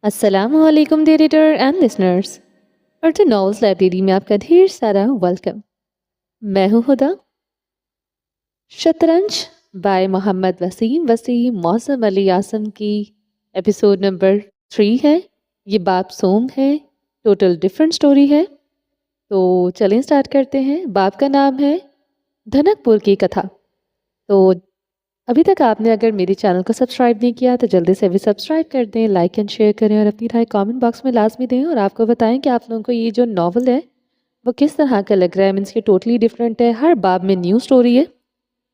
السلام علیکم dear reader and listeners, earth novels library میں آپ کا ڈھیر سارا ویلکم۔ میں ہوں ہدا۔ شطرنج بائے محمد وسیم موسم علی اعظم کی ایپیسوڈ نمبر 3 ہے۔ یہ باب سوم ہے، ٹوٹل ڈفرنٹ سٹوری ہے۔ تو چلیں سٹارٹ کرتے ہیں۔ باب کا نام ہے دھنک پور کی کتھا۔ تو ابھی تک آپ نے اگر میری چینل کو سبسکرائب نہیں کیا تو جلدی سے بھی سبسکرائب کر دیں، لائک اینڈ شیئر کریں اور اپنی رائے کامنٹ باکس میں لازمی دیں، اور آپ کو بتائیں کہ آپ لوگوں کو یہ جو ناول ہے وہ کس طرح کا لگ رہا ہے۔ مینس کہ ٹوٹلی ڈفرینٹ ہے، ہر باب میں نیو سٹوری ہے۔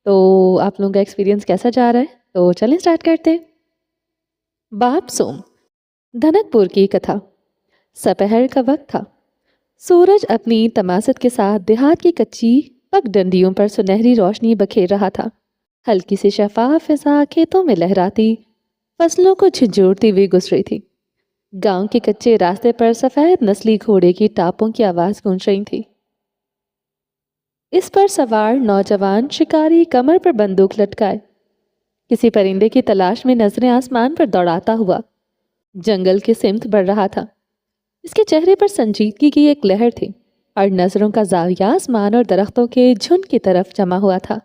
تو آپ لوگوں کا ایکسپیرینس کیسا جا رہا ہے؟ تو چلیں سٹارٹ کرتے ہیں۔ باب سوم، دھنک پور کی کتھا۔ سپہر کا وقت تھا۔ سورج اپنی تماست کے ساتھ دیہات کی کچی پگ ڈنڈیوں پر سنہری روشنی بکھیر رہا تھا۔ ہلکی سی شفاف فضا کھیتوں میں لہراتی فصلوں کو جھنجھوڑتی ہوئی گزری تھی۔ گاؤں کے کچے راستے پر سفید نسلی گھوڑے کی ٹاپوں کی آواز گونج رہی تھی۔ اس پر سوار نوجوان شکاری کمر پر بندوق لٹکائے کسی پرندے کی تلاش میں نظریں آسمان پر دوڑاتا ہوا جنگل کی سمت بڑھ رہا تھا۔ اس کے چہرے پر سنجیدگی کی ایک لہر تھی اور نظروں کا زاویہ آسمان اور درختوں کے جھنڈ کی طرف جمع ہوا تھا۔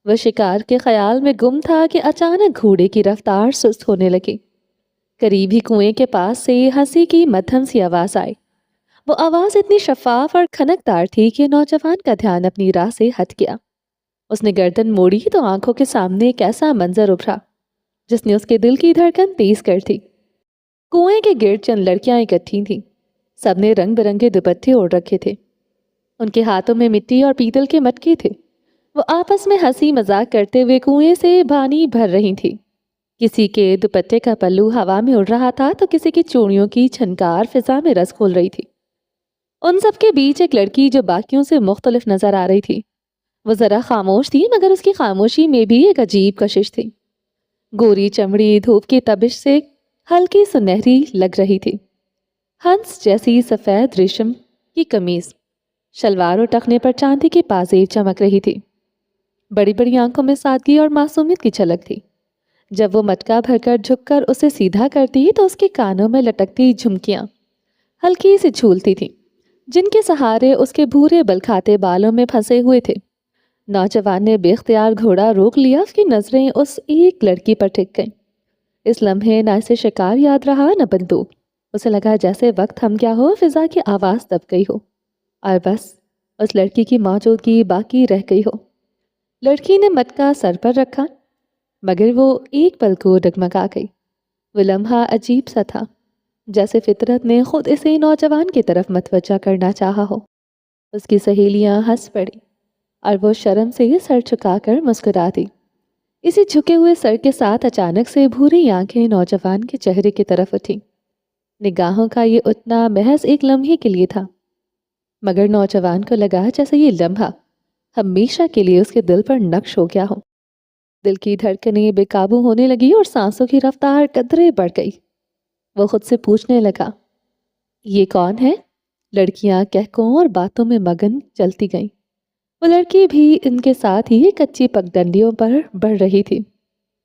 وہ شکار کے خیال میں گم تھا کہ اچانک گھوڑے کی رفتار سست ہونے لگی۔ قریب ہی کنویں کے پاس سے ہنسی کی مدھم سی آواز آئی۔ وہ آواز اتنی شفاف اور کھنکدار تھی کہ نوجوان کا دھیان اپنی راہ سے ہٹ گیا۔ اس نے گردن موڑی تو آنکھوں کے سامنے ایک ایسا منظر ابھرا جس نے اس کے دل کی دھڑکن تیز کر دی۔ کنویں کے گرد چند لڑکیاں اکٹھی تھیں۔ سب نے رنگ برنگے دوپٹے اوڑھ رکھے تھے۔ ان کے ہاتھوں میں مٹی اور پیتل کے مٹکے تھے۔ وہ آپس میں ہنسی مذاق کرتے ہوئے کنویں سے پانی بھر رہی تھی۔ کسی کے دوپٹے کا پلو ہوا میں اڑ رہا تھا تو کسی کی چوڑیوں کی چھنکار فضا میں رس کھول رہی تھی۔ ان سب کے بیچ ایک لڑکی جو باقیوں سے مختلف نظر آ رہی تھی۔ وہ ذرا خاموش تھی مگر اس کی خاموشی میں بھی ایک عجیب کشش تھی۔ گوری چمڑی دھوپ کی تبش سے ہلکی سنہری لگ رہی تھی۔ ہنس جیسی سفید ریشم کی قمیض، شلوار اور ٹخنے پر چاندی کی پازیب چمک رہی تھی۔ بڑی بڑی آنکھوں میں سادگی اور معصومیت کی جھلک تھی۔ جب وہ مٹکا بھر کر جھک کر اسے سیدھا کرتی تو اس کے کانوں میں لٹکتی جھمکیاں ہلکی سی جھولتی تھیں، جن کے سہارے اس کے بھورے بل کھاتے بالوں میں پھنسے ہوئے تھے۔ نوجوان نے بے اختیار گھوڑا روک لیا۔ اس کی نظریں اس ایک لڑکی پر ٹک گئیں۔ اس لمحے نہ اسے شکار یاد رہا نہ بندوق۔ اسے لگا جیسے وقت تھم گیا ہو، فضا کی آواز دب گئی ہو اور بس اس لڑکی کی موجودگی باقی رہ گئی ہو۔ لڑکی نے مٹکا سر پر رکھا مگر وہ ایک پل کو ڈگمگا گئی۔ وہ لمحہ عجیب سا تھا، جیسے فطرت نے خود اسے نوجوان کی طرف متوجہ کرنا چاہا ہو۔ اس کی سہیلیاں ہنس پڑی اور وہ شرم سے سر جھکا کر مسکرا دی۔ اسی جھکے ہوئے سر کے ساتھ اچانک سے بھوری آنکھیں نوجوان کے چہرے کی طرف اٹھیں۔ نگاہوں کا یہ اٹھنا محض ایک لمحے کے لیے تھا، مگر نوجوان کو لگا جیسے یہ لمحہ ہمیشہ کے لیے اس کے دل پر نقش ہو گیا ہو۔ دل کی دھڑکنیں بے قابو ہونے لگی اور سانسوں کی رفتار قدرے بڑھ گئی۔ وہ خود سے پوچھنے لگا، یہ کون ہے؟ لڑکیاں کہکوں اور باتوں میں مگن چلتی گئیں۔ وہ لڑکی بھی ان کے ساتھ ہی کچی پگڈنڈیوں پر بڑھ رہی تھی۔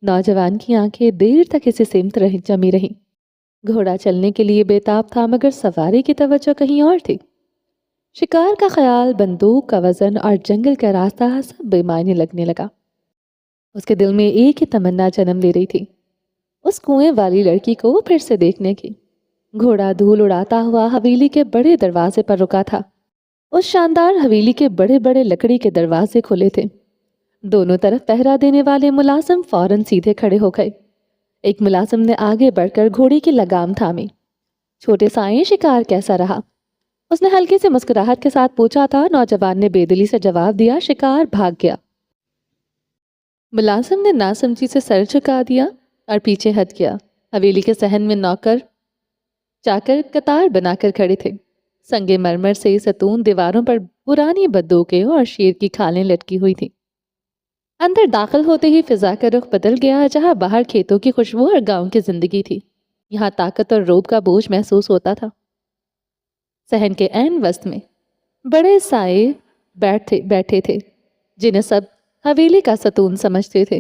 نوجوان کی آنکھیں دیر تک اسے سمت جمی رہیں۔ گھوڑا چلنے کے لیے بےتاب تھا مگر سواری کی توجہ کہیں اور تھی۔ شکار کا خیال، بندوق کا وزن اور جنگل کا راستہ سب بے معنی لگنے لگا۔ اس کے دل میں ایک ہی تمنا جنم لے رہی تھی، اس کنویں والی لڑکی کو پھر سے دیکھنے کی۔ گھوڑا دھول اڑاتا ہوا حویلی کے بڑے دروازے پر رکا تھا۔ اس شاندار حویلی کے بڑے بڑے لکڑی کے دروازے کھلے تھے۔ دونوں طرف پہرا دینے والے ملازم فوراً سیدھے کھڑے ہو گئے۔ ایک ملازم نے آگے بڑھ کر گھوڑے کی لگام تھامی۔ چھوٹے سائیں، شکار کیسا رہا؟ اس نے ہلکی سی مسکراہٹ کے ساتھ پوچھا تھا۔ نوجوان نے بے دلی سے جواب دیا، شکار بھاگ گیا۔ ملازم نے ناسمجھی سے سر جھکا دیا اور پیچھے ہٹ گیا۔ حویلی کے صحن میں نوکر چاکر قطار بنا کر کھڑے تھے۔ سنگ مرمر سے ستون دیواروں پر پرانی بندوقیں اور شیر کی کھالیں لٹکی ہوئی تھیں۔ اندر داخل ہوتے ہی فضا کا رخ بدل گیا۔ جہاں باہر کھیتوں کی خوشبو اور گاؤں کی زندگی تھی، یہاں طاقت اور رعب کا بوجھ محسوس ہوتا تھا۔ صحن کے عین وسط میں بڑے سائے بیٹھے تھے جنہیں سب حویلی کا ستون سمجھتے تھے۔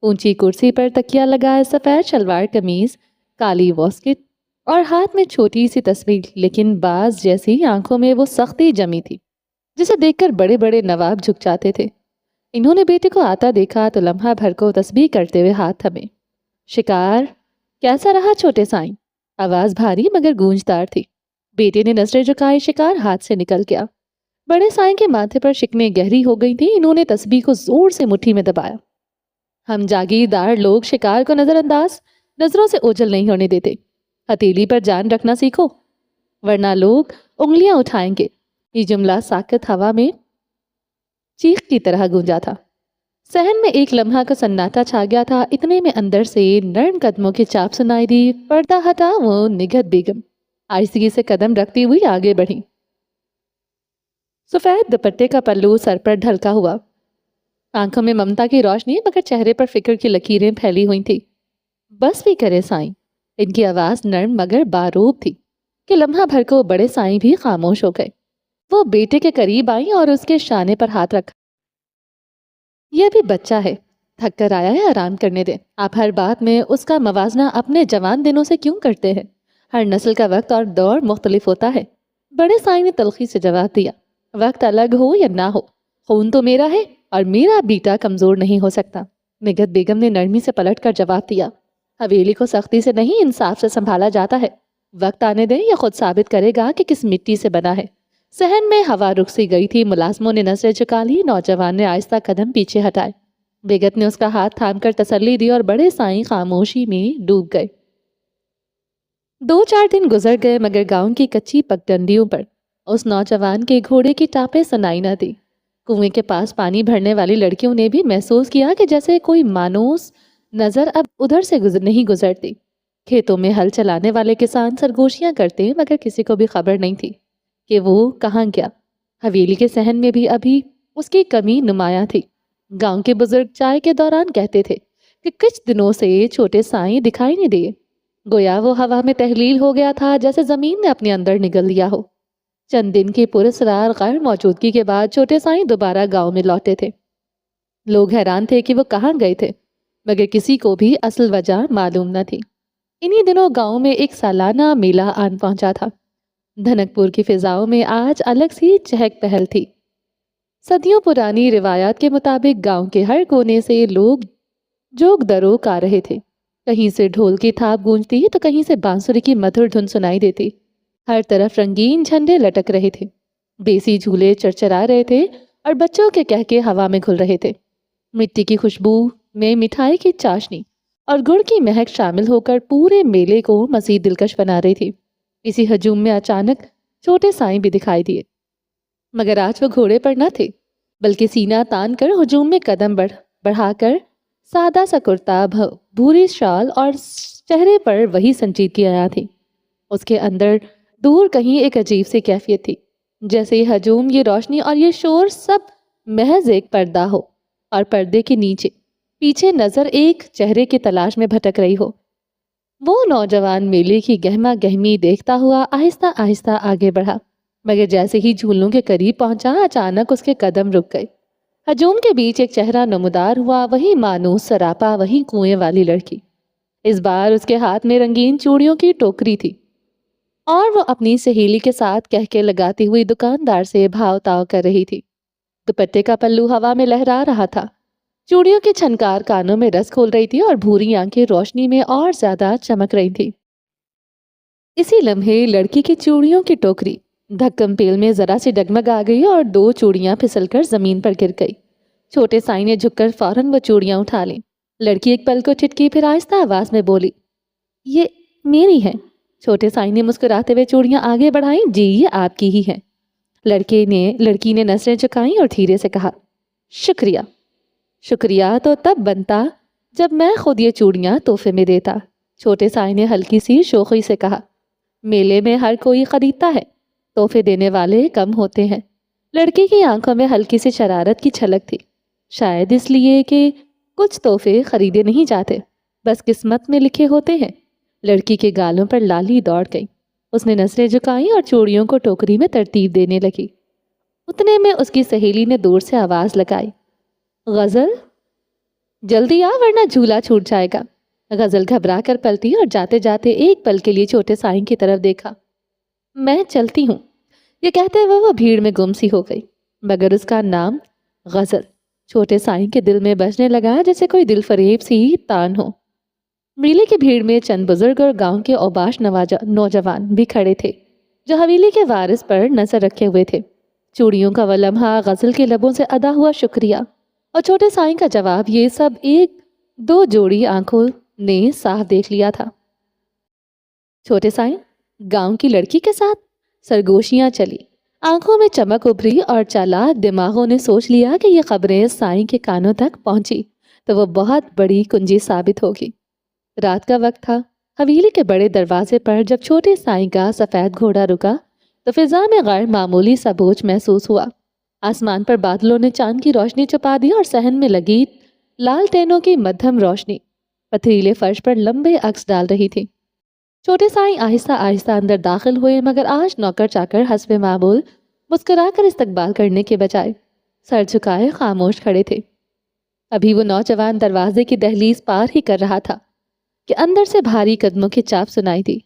اونچی کرسی پر تکیہ لگائے، سفید شلوار قمیض، کالی واسکٹ اور ہاتھ میں چھوٹی سی تصویر، لیکن باز جیسی آنکھوں میں وہ سختی جمی تھی جسے دیکھ کر بڑے بڑے نواب جھک جاتے تھے۔ انہوں نے بیٹے کو آتا دیکھا تو لمحہ بھر کو تسبیح کرتے ہوئے ہاتھ تھمے۔ شکار کیسا رہا چھوٹے سائیں؟ آواز بھاری مگر گونجدار تھی۔ بیٹے نے نظریں جھکائی، شکار ہاتھ سے نکل گیا۔ بڑے سائیں کے ماتھے پر شکنیں گہری ہو گئی تھی، انہوں نے تسبیح کو زور سے مٹھی میں دبایا۔ ہم جاگیردار لوگ شکار کو نظر انداز نظروں سے اوجھل نہیں ہونے دیتے۔ ہتھیلی پر جان رکھنا سیکھو ورنہ لوگ انگلیاں اٹھائیں گے۔ یہ جملہ ساکت ہوا میں چیخ کی طرح گونجا تھا۔ صحن میں ایک لمحہ کا سناٹا چھا گیا تھا، اتنے میں اندر سے نرم قدموں کی چاپ سنائی دی۔ پردہ ہٹا، وہ نگہت بیگم آہستگی سے قدم رکھتی ہوئی آگے بڑھی۔ سفید دوپٹے کا پلو سر پر ڈھلکا ہوا، آنکھوں میں ممتا کی روشنی مگر چہرے پر فکر کی لکیریں پھیلی ہوئی تھی۔ بس بھی کرے سائیں، ان کی آواز نرم مگر باروب تھی کہ لمحہ بھر کو بڑے سائیں بھی خاموش ہو گئے۔ وہ بیٹے کے قریب آئیں اور اس کے شانے پر ہاتھ رکھا۔ یہ بھی بچہ ہے، تھک کر آیا ہے، آرام کرنے دیں۔ آپ ہر بات میں اس کا موازنہ اپنے جوان دنوں سے کیوں کرتے ہیں؟ ہر نسل کا وقت اور دور مختلف ہوتا ہے۔ بڑے سائیں نے تلخی سے جواب دیا، وقت الگ ہو یا نہ ہو، خون تو میرا ہے اور میرا بیٹا کمزور نہیں ہو سکتا۔ نگہت بیگم نے نرمی سے پلٹ کر جواب دیا، حویلی کو سختی سے نہیں انصاف سے سنبھالا جاتا ہے۔ وقت آنے دیں، یہ خود ثابت کرے گا کہ کس مٹی سے بنا ہے۔ صحن میں ہوا رک سی گئی تھی، ملازموں نے نظریں جھکا لی، نوجوان نے آہستہ قدم پیچھے ہٹائے۔ بیگت نے اس کا ہاتھ تھام کر تسلی دی اور بڑے سائیں خاموشی میں ڈوب گئے۔ 2-4 دن گزر گئے مگر گاؤں کی کچی پگڈنڈیوں پر اس نوجوان کے گھوڑے کی ٹاپیں سنائی نہ دی۔ کنویں کے پاس پانی بھرنے والی لڑکیوں نے بھی محسوس کیا کہ جیسے کوئی مانوس نظر اب ادھر سے نہیں گزرتی۔ کھیتوں میں ہل چلانے والے کسان سرگوشیاں کرتے مگر کسی کو بھی خبر نہیں تھی کہ وہ کہاں گیا۔ حویلی کے صحن میں بھی ابھی اس کی کمی نمایاں تھی۔ گاؤں کے بزرگ چائے کے دوران کہتے تھے کہ کچھ دنوں سے چھوٹے سائیں دکھائی نہیں دیے، گویا وہ ہوا میں تحلیل ہو گیا تھا، جیسے زمین نے اپنے اندر نگل لیا ہو۔ چند دن کی پراسرار غیر موجودگی کے بعد چھوٹے سائیں دوبارہ گاؤں میں لوٹے تھے۔ لوگ حیران تھے کہ وہ کہاں گئے تھے مگر کسی کو بھی اصل وجہ معلوم نہ تھی۔ انہی دنوں گاؤں میں ایک سالانہ میلہ آن پہنچا تھا۔ دھنک پور کی فضاؤں میں آج الگ سی چہک پہل تھی۔ صدیوں پرانی روایات کے مطابق گاؤں کے ہر کونے سے لوگ جوگ دروگ آ رہے تھے۔ کہیں سے ڈھول کی تھاپ گونجتی تو کہیں سے بانسری کی مدھر دھن سنائی دیتی۔ ہر طرف رنگین جھنڈے لٹک رہے تھے، دیسی جھولے چرچرا رہے تھے اور بچوں کے کہکے ہوا میں گھل رہے تھے۔ مٹی کی خوشبو میں مٹھائی کی چاشنی اور گڑ کی مہک شامل ہو کر پورے میلے کو مزید دلکش بنا رہی تھی۔ اسی ہجوم میں اچانک چھوٹے سائیں بھی دکھائی دیے، مگر آج وہ گھوڑے پر نہ تھے بلکہ سینہ تان کر ہجوم میں قدم بڑھا کر سادہ سا کرتا، بھوری شال اور چہرے پر وہی سنجیدگی آیا تھی۔ اس کے اندر دور کہیں ایک عجیب سی کیفیت تھی، جیسے یہ ہجوم، یہ روشنی اور یہ شور سب محض ایک پردہ ہو اور پردے کے نیچے پیچھے نظر ایک چہرے کی تلاش میں بھٹک رہی ہو۔ وہ نوجوان میلے کی گہما گہمی دیکھتا ہوا آہستہ آہستہ آگے بڑھا، مگر جیسے ہی جھولوں کے قریب پہنچا اچانک اس کے قدم رک گئے۔ ہجوم کے بیچ ایک چہرہ نمودار ہوا، وہی مانوس سراپا، وہی کنویں والی لڑکی۔ اس بار اس کے ہاتھ میں رنگین چوڑیوں کی ٹوکری تھی اور وہ اپنی سہیلی کے ساتھ کہکے لگاتی ہوئی دکاندار سے بھاؤ تاؤ کر رہی تھی۔ دوپٹے کا پلو ہوا میں لہرا رہا تھا، چوڑیوں کی چھنکار کانوں میں رس کھول رہی تھی اور بھوری آنکھیں روشنی میں اور زیادہ چمک رہی تھی۔ اسی لمحے لڑکی کی چوڑیوں کی ٹوکری دھکم پیل میں ذرا سی ڈگمگ آ گئی اور 2 چوڑیاں پھسل کر زمین پر گر گئی۔ چھوٹے سائیں نے جھک کر فوراً وہ چوڑیاں اٹھا لیں۔ لڑکی ایک پل کو ٹھٹکی، پھر آہستہ آواز میں بولی، یہ میری ہیں۔ چھوٹے سائیں نے مسکراتے ہوئے چوڑیاں آگے بڑھائیں، جی یہ آپ کی ہی ہیں۔ لڑکی نے نظریں جھکائیں اور دھیرے سے کہا، شکریہ۔ شکریہ تو تب بنتا جب میں خود یہ چوڑیاں تحفے میں دیتا۔ چھوٹے سائیں نے ہلکی سی شوخی سے کہا، میلے میں ہر کوئی خریدتا ہے، تحفے دینے والے کم ہوتے ہیں۔ لڑکی کی آنکھوں میں ہلکی سی شرارت کی چھلک تھی، شاید اس لیے کہ کچھ تحفے خریدے نہیں جاتے، بس قسمت میں لکھے ہوتے ہیں۔ لڑکی کے گالوں پر لالی دوڑ گئی، اس نے نظریں جھکائیں اور چوڑیوں کو ٹوکری میں ترتیب دینے لگی۔ اتنے میں اس کی سہیلی نے دور سے آواز لگائی، غزل، جلدی آ ورنہ جھولا چھوٹ جائے گا۔ غزل گھبرا کر پلٹی اور جاتے جاتے ایک پل کے لیے چھوٹے سائیں کی طرف دیکھا۔ میں چلتی ہوں، یہ کہتے ہوئے وہ بھیڑ میں گم سی ہو گئی، مگر اس کا نام غزل چھوٹے سائیں کے دل میں بجنے لگا جیسے کوئی دل فریب سی تان ہو۔ میلے کی بھیڑ میں چند بزرگ اور گاؤں کے اوباش نوجوان بھی کھڑے تھے جو حویلی کے وارث پر نظر رکھے ہوئے تھے۔ چوڑیوں کا وہ لمحہ، غزل کے لبوں سے ادا ہوا شکریہ اور چھوٹے سائیں کا جواب، یہ سب ایک دو جوڑی آنکھوں نے صاف دیکھ لیا تھا۔ چھوٹے سائیں گاؤں کی لڑکی کے ساتھ سرگوشیاں چلی، آنکھوں میں چمک ابھری اور چالاک دماغوں نے سوچ لیا کہ یہ خبریں سائیں کے کانوں تک پہنچی تو وہ بہت بڑی کنجی ثابت ہوگی۔ رات کا وقت تھا۔ حویلی کے بڑے دروازے پر جب چھوٹے سائیں کا سفید گھوڑا رکا تو فضا میں غیر معمولی سا بوجھ محسوس ہوا۔ آسمان پر بادلوں نے چاند کی روشنی چھپا دی اور صحن میں لگی لال ٹینوں کی مدھم روشنی پتھریلے فرش پر لمبے عکس ڈال رہی تھی۔ چھوٹے سائیں آہستہ آہستہ اندر داخل ہوئے، مگر آج نوکر چاکر حسب معمول مسکرا کر استقبال کرنے کے بجائے سر جھکائے خاموش کھڑے تھے۔ ابھی وہ نوجوان دروازے کی دہلیز پار ہی کر رہا تھا کہ اندر سے بھاری قدموں کی چاپ سنائی دی۔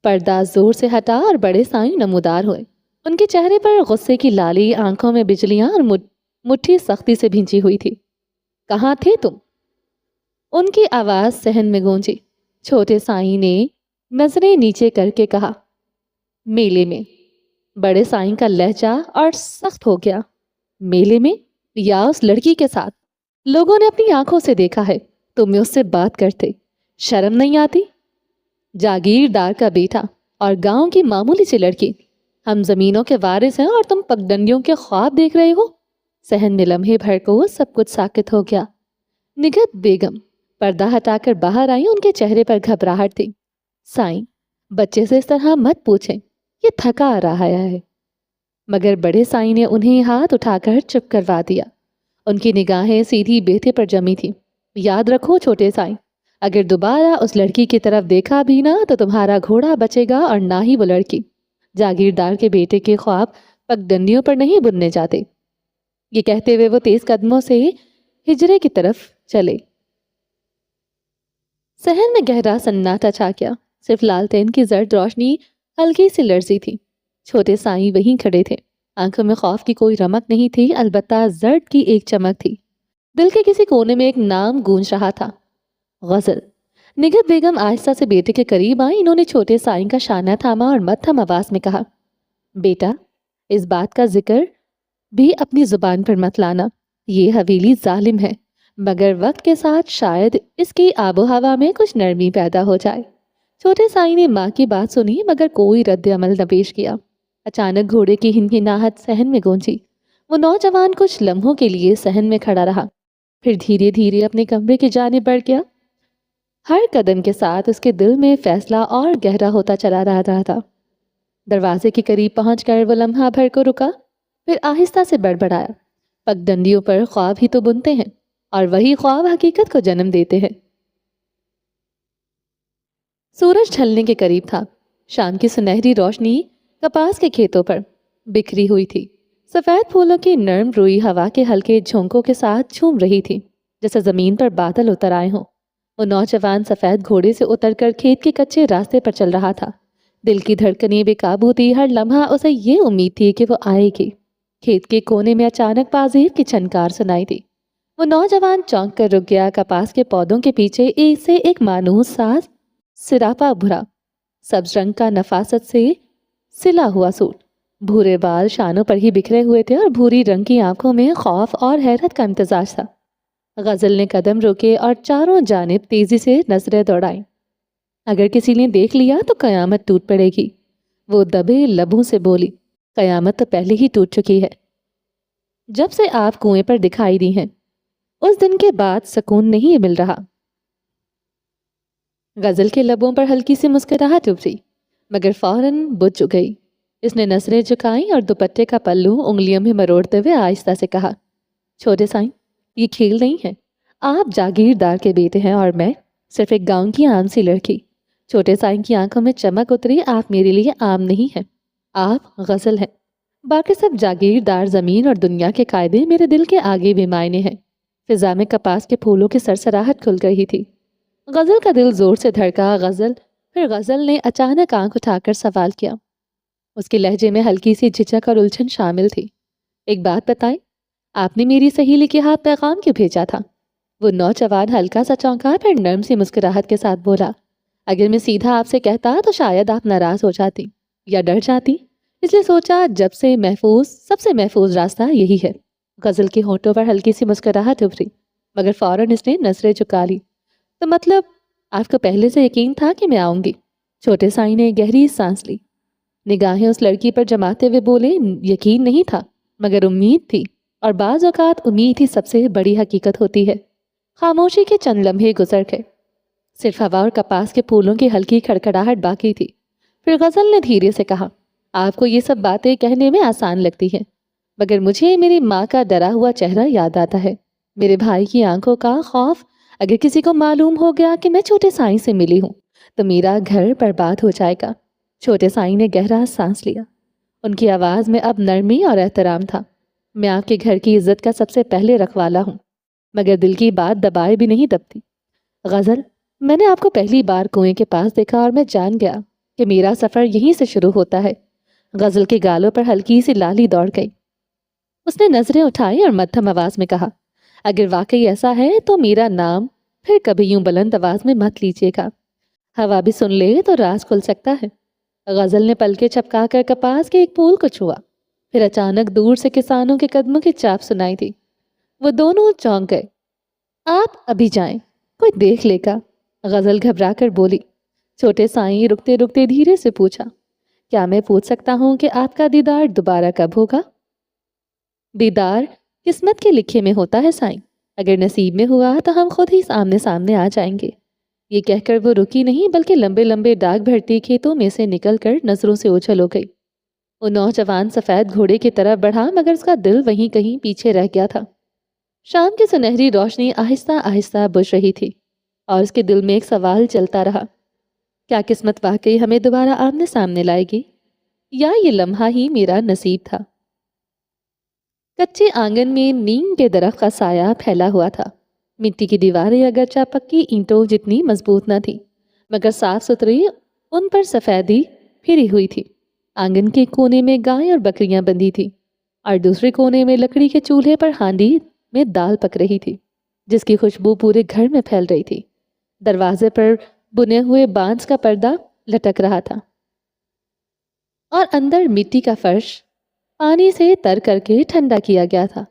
پردہ زور سے ہٹا اور بڑے سائیں نمودار ہوئے۔ ان کے چہرے پر غصے کی لالی، آنکھوں میں بجلیاں اور مٹھی سختی سے بھینچی ہوئی تھی۔ کہاں تھے تم؟ ان کی آواز صحن میں گونجی۔ چھوٹے سائیں نے نظریں نیچے کر کے کہا، میلے میں۔ بڑے سائیں کا لہجہ اور سخت ہو گیا۔ میلے میں یا اس لڑکی کے ساتھ؟ لوگوں نے اپنی آنکھوں سے دیکھا ہے تمہیں اس سے بات کرتے، شرم نہیں آتی؟ جاگیردار کا بیٹا اور گاؤں کی معمولی سی لڑکی، ہم زمینوں کے وارث ہیں اور تم پگڈنڈیوں کے خواب دیکھ رہے ہو؟ صحن میں لمحے بھر کو سب کچھ ساکت ہو گیا۔ نگہت بیگم پردہ ہٹا کر باہر آئی، ان کے چہرے پر گھبراہٹ تھی۔ سائیں، بچے سے اس طرح مت پوچھیں، یہ تھکا آ رہا ہے۔ مگر بڑے سائیں نے انہیں ہاتھ اٹھا کر چپ کروا دیا۔ ان کی نگاہیں سیدھی بیٹے پر جمی تھی۔ یاد رکھو چھوٹے سائیں، اگر دوبارہ اس لڑکی کی طرف دیکھا بھی نہ تو تمہارا گھوڑا بچے گا اور نہ ہی وہ لڑکی۔ جاگیردار کے بیٹے کے خواب پگڈنڈیوں پر نہیں بننے جاتے۔ یہ کہتے ہوئے وہ تیز قدموں سے ہجرے کی طرف چلے۔ صحن میں گہرا سناٹا چھا گیا، صرف لالٹین کی زرد روشنی ہلکی سی لرزی تھی۔ چھوٹے سائیں وہیں کھڑے تھے، آنکھوں میں خوف کی کوئی رمق نہیں تھی، البتہ زرد کی ایک چمک تھی۔ دل کے کسی کونے میں ایک نام گونج رہا تھا، غزل۔ نگہت بیگم آہستہ سے بیٹے کے قریب آئیں، انہوں نے چھوٹے سائیں کا شانہ تھاما اور مدھم آواز میں کہا، بیٹا، اس بات کا ذکر بھی اپنی زبان پر مت لانا، یہ حویلی ظالم ہے، مگر وقت کے ساتھ شاید اس کی آب و ہوا میں کچھ نرمی پیدا ہو جائے۔ چھوٹے سائیں نے ماں کی بات سنی مگر کوئی رد عمل نہ پیش کیا۔ اچانک گھوڑے کی ہنہناہٹ صحن میں گونجی۔ وہ نوجوان کچھ لمحوں کے لیے صحن میں کھڑا رہا، پھر دھیرے دھیرے اپنے کمرے کی جانب بڑھ گیا۔ ہر قدم کے ساتھ اس کے دل میں فیصلہ اور گہرا ہوتا چلا رہا تھا۔ دروازے کے قریب پہنچ کر وہ لمحہ بھر کو رکا، پھر آہستہ سے بڑبڑایا، پگڈنڈیوں پر خواب ہی تو بنتے ہیں اور وہی خواب حقیقت کو جنم دیتے ہیں۔ سورج ڈھلنے کے قریب تھا۔ شام کی سنہری روشنی کپاس کے کھیتوں پر بکھری ہوئی تھی۔ سفید پھولوں کی نرم روئی ہوا کے ہلکے جھونکوں کے ساتھ جھوم رہی تھی، جیسے زمین پر بادل اتر آئے ہوں۔ وہ نوجوان سفید گھوڑے سے اتر کر کھیت کے کچے راستے پر چل رہا تھا۔ دل کی دھڑکنیں بے قابو تھی، ہر لمحہ اسے یہ امید تھی کہ وہ آئے گی۔ کھیت کے کونے میں اچانک پازیب کی چھنکار سنائی دی۔ وہ نوجوان چونک کر رک گیا۔ کپاس کے پودوں کے پیچھے سے ایک مانوس ساز سراپا ابھرا، سبز رنگ کا نفاست سے سلا ہوا سوٹ، بھورے بال شانوں پر ہی بکھرے ہوئے تھے اور بھوری رنگ کی آنکھوں میں خوف اور حیرت کا امتزاج تھا۔ غزل نے قدم روکے اور چاروں جانب تیزی سے نظریں دوڑائیں۔ اگر کسی نے دیکھ لیا تو قیامت ٹوٹ پڑے گی۔ وہ دبے لبوں سے بولی، قیامت تو پہلے ہی ٹوٹ چکی ہے، جب سے آپ کنویں پر دکھائی دی ہیں۔ اس دن کے بعد سکون نہیں مل رہا۔ غزل کے لبوں پر ہلکی سی مسکراہٹ ابھری، مگر فوراً بجھ گئی۔ اس نے نظریں جھکائیں اور دوپٹے کا پلو انگلیوں میں مروڑتے ہوئے آہستہ سے کہا، چھوٹے سائیں، یہ کھیل نہیں ہے۔ آپ جاگیردار کے بیٹے ہیں اور میں صرف ایک گاؤں کی عام سی لڑکی۔ چھوٹے سائیں کی آنکھوں میں چمک اتری، آپ میرے لیے عام نہیں ہیں، آپ غزل ہیں۔ باقی سب جاگیردار، زمین اور دنیا کے قاعدے میرے دل کے آگے بے معنی ہیں۔ فضا میں کپاس کے پھولوں کی سرسراہٹ کھل رہی تھی۔ غزل کا دل زور سے دھڑکا. پھر غزل نے اچانک آنکھ اٹھا کر سوال کیا. اس کے لہجے میں ہلکی سی جھجک اور الجھن شامل تھی. ایک بات بتائیں، آپ نے میری سہیلی کے ہاتھ پیغام کیوں بھیجا تھا؟ وہ نوجوان ہلکا سا چونکا پھر نرم سی مسکراہٹ کے ساتھ بولا. اگر میں سیدھا آپ سے کہتا تو شاید آپ ناراض ہو جاتی یا ڈر جاتی، اس لیے سوچا سب سے محفوظ راستہ یہی ہے. غزل کے ہونٹوں پر ہلکی سی مسکراہٹ ابھری، مگر فوراً اس نے نظریں جھکا لی. تو مطلب آپ کو پہلے سے یقین تھا کہ میں آؤں گی؟ چھوٹے سائیں نے گہری سانس لی. نگاہیں اس لڑکی پر جماتے ہوئے بولے. یقین نہیں تھا مگر امید تھی، اور بعض اوقات امید ہی سب سے بڑی حقیقت ہوتی ہے. خاموشی کے چند لمحے گزر گئے. صرف ہوا اور کپاس کے پھولوں کی ہلکی کھڑکھڑاہٹ باقی تھی. پھر غزل نے دھیرے سے کہا، آپ کو یہ سب باتیں کہنے میں آسان لگتی ہیں، مگر مجھے میری ماں کا ڈرا ہوا چہرہ یاد آتا ہے، میرے بھائی کی آنکھوں کا خوف. اگر کسی کو معلوم ہو گیا کہ میں چھوٹے سائیں سے ملی ہوں تو میرا گھر برباد ہو جائے گا. چھوٹے سائیں نے گہرا سانس لیا. ان کی آواز میں اب نرمی اور احترام تھا. میں آپ کے گھر کی عزت کا سب سے پہلے رکھوالا ہوں، مگر دل کی بات دبائے بھی نہیں دبتی. غزل، میں نے آپ کو پہلی بار کنویں کے پاس دیکھا اور میں جان گیا کہ میرا سفر یہیں سے شروع ہوتا ہے. غزل کے گالوں پر ہلکی سی لالی دوڑ گئی. اس نے نظریں اٹھائی اور مدھم آواز میں کہا، اگر واقعی ایسا ہے تو میرا نام پھر کبھی یوں بلند آواز میں مت لیجیے گا. ہوا بھی سن لے تو راز کھل سکتا ہے. غزل نے پلکیں چپکا کر کپاس کے ایک پھول کو چھوا. پھر اچانک دور سے کسانوں کے قدموں کی چاپ سنائی تھی. وہ دونوں چونک گئے. آپ ابھی جائیں، کوئی دیکھ لے گا. غزل گھبرا کر بولی. چھوٹے سائیں رکتے رکتے دھیرے سے پوچھا، کیا میں پوچھ سکتا ہوں کہ آپ کا دیدار دوبارہ کب ہوگا؟ دیدار قسمت کے لکھے میں ہوتا ہے سائیں. اگر نصیب میں ہوا تو ہم خود ہی آمنے سامنے آ جائیں گے. یہ کہہ کر وہ رکی نہیں بلکہ لمبے لمبے ڈاک بھرتی کھیتوں میں سے نکل کر نظروں سے اوجھل ہو گئی. وہ نوجوان سفید گھوڑے کی طرف بڑھا مگر اس کا دل وہیں کہیں پیچھے رہ گیا تھا. شام کی سنہری روشنی آہستہ آہستہ بجھ رہی تھی اور اس کے دل میں ایک سوال چلتا رہا. کیا قسمت واقعی ہمیں دوبارہ آمنے سامنے لائے گی، یا یہ لمحہ ہی میرا نصیب تھا؟ کچے آنگن میں نیم کے درخت کا سایہ پھیلا ہوا تھا. مٹی کی دیواریں اگرچہ پکی اینٹوں جتنی مضبوط نہ تھی مگر صاف ستھری ان پر سفیدی پھری ہوئی تھی. آنگن کے کونے میں گائے اور بکریاں بندھی تھی اور دوسرے کونے میں لکڑی کے چولہے پر ہانڈی میں دال پک رہی تھی جس کی خوشبو پورے گھر میں پھیل رہی تھی. دروازے پر بنے ہوئے بانس کا پردہ لٹک رہا تھا اور اندر مٹی کا فرش پانی سے تر کر کے ٹھنڈا کیا گیا تھا.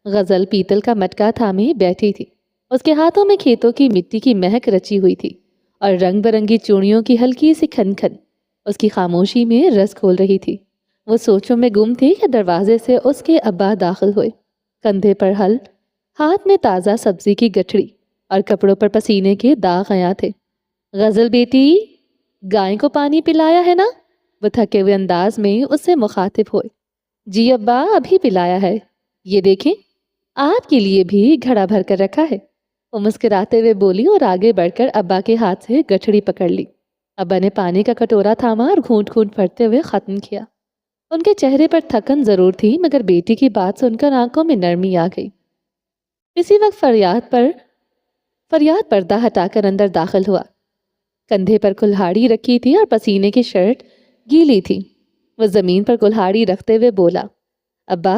غزل پیتل کا مٹکا تھامے بیٹھی تھی. اس کے ہاتھوں میں کھیتوں کی مٹی کی مہک رچی ہوئی تھی اور رنگ برنگی چوڑیوں کی ہلکی سی کھن کھن اس کی خاموشی میں رس کھول رہی تھی. وہ سوچوں میں گم تھی کہ دروازے سے اس کے ابا داخل ہوئے. کندھے پر ہل، ہاتھ میں تازہ سبزی کی گٹھڑی اور کپڑوں پر پسینے کے داغ آیا تھے. غزل بیٹی، گائے کو پانی پلایا ہے نا؟ وہ تھکے ہوئے انداز میں اس سے مخاطب ہوئے. جی ابا، ابھی پلایا ہے. یہ دیکھیں، آپ کے لیے بھی گھڑا بھر کر رکھا ہے. وہ مسکراتے ہوئے بولی اور آگے بڑھ کر ابا کے ہاتھ سے گٹھڑی پکڑ لی. ابا نے پانی کا کٹورا تھاما اور گھونٹ گھونٹ بھرتے ہوئے ختم کیا. ان کے چہرے پر تھکن ضرور تھی مگر بیٹی کی بات سن کر آنکھوں میں نرمی آ گئی. اسی وقت فریاد پردہ ہٹا کر اندر داخل ہوا. کندھے پر کلہاڑی رکھی تھی اور پسینے کی شرٹ گیلی تھی. وہ زمین پر کلہاڑی رکھتے ہوئے بولا، ابا،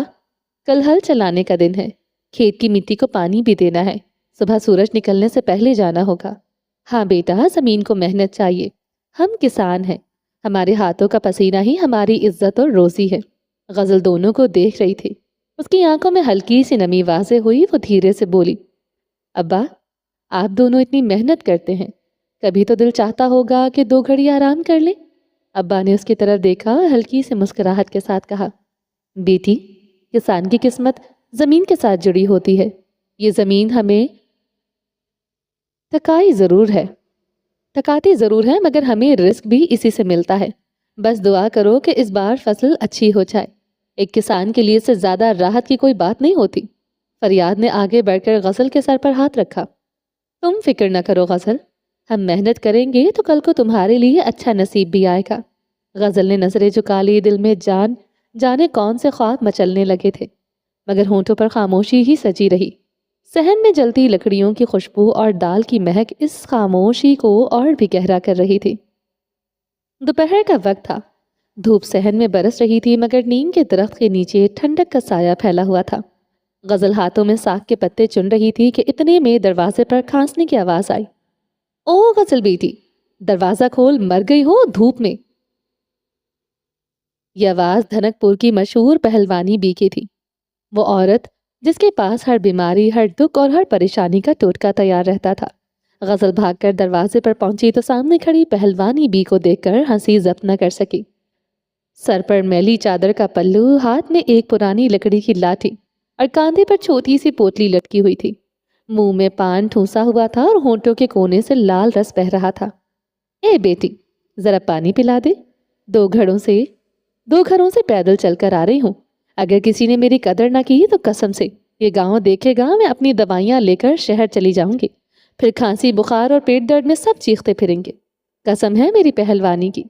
کل ہل چلانے کا دن ہے. کھیت کی مٹی کو پانی بھی دینا ہے. صبح سورج نکلنے سے پہلے جانا ہوگا. ہاں بیٹا، زمین کو محنت چاہیے. ہم کسان ہیں، ہمارے ہاتھوں کا پسینہ ہی ہماری عزت اور روزی ہے. غزل دونوں کو دیکھ رہی تھی. اس کی آنکھوں میں ہلکی سی نمی واضح ہوئی. وہ دھیرے سے بولی، ابا، آپ دونوں اتنی محنت کرتے ہیں، کبھی تو دل چاہتا ہوگا کہ 2 گھڑی آرام کر لیں. ابا نے اس کی طرف دیکھا اور ہلکی سے مسکراہٹ کے ساتھ کہا، بیٹی، کسان کی قسمت زمین کے ساتھ جڑی ہوتی ہے. یہ زمین ہمیں تکاتی ضرور ہے مگر ہمیں رزق بھی اسی سے ملتا ہے. بس دعا کرو کہ اس بار فصل اچھی ہو جائے. ایک کسان کے لیے سے زیادہ راحت کی کوئی بات نہیں ہوتی. فریاد نے آگے بڑھ کر غزل کے سر پر ہاتھ رکھا. تم فکر نہ کرو غزل، ہم محنت کریں گے تو کل کو تمہارے لیے اچھا نصیب بھی آئے گا. غزل نے نظریں جھکا لی. دل میں جانے کون سے خواب مچلنے لگے تھے مگر ہونٹوں پر خاموشی ہی سجی رہی. صحن میں جلتی لکڑیوں کی خوشبو اور دال کی مہک اس خاموشی کو اور بھی گہرا کر رہی تھی۔ دوپہر کا وقت تھا، دھوپ صحن میں برس رہی تھی مگر نیم کے درخت کے نیچے ٹھنڈک کا سایہ پھیلا ہوا تھا۔ غزل ہاتھوں میں ساگ کے پتے چن رہی تھی کہ اتنے میں دروازے پر کھانسنے کی آواز آئی۔ او غزل بیٹی، دروازہ کھول، مر گئی ہو دھوپ میں۔ یہ آواز دھنک پور کی مشہور پہلوانی بی کی تھی، وہ عورت جس کے پاس ہر بیماری، ہر دکھ اور ہر پریشانی کا ٹوٹکا تیار رہتا تھا۔ غزل بھاگ کر دروازے پر پہنچی تو سامنے کھڑی پہلوانی بی کو دیکھ کر ہنسی ضبط نہ کر سکی۔ سر پر میلی چادر کا پلو، ہاتھ میں ایک پرانی لکڑی کی لاٹھی اور کاندھے پر چھوٹی سی پوٹلی لٹکی ہوئی تھی۔ منہ میں پان ٹھونسا ہوا تھا اور ہونٹوں کے کونے سے لال رس بہہ رہا تھا۔ اے بیٹی، ذرا پانی پلا دے، دو گھروں سے پیدل چل کر آ رہی ہوں۔ اگر کسی نے میری قدر نہ کی تو قسم سے یہ گاؤں دیکھے گا میں اپنی دوائیاں لے کر شہر چلی جاؤں گی، پھر کھانسی، بخار اور پیٹ درد میں سب چیختے پھریں گے، قسم ہے میری پہلوانی کی۔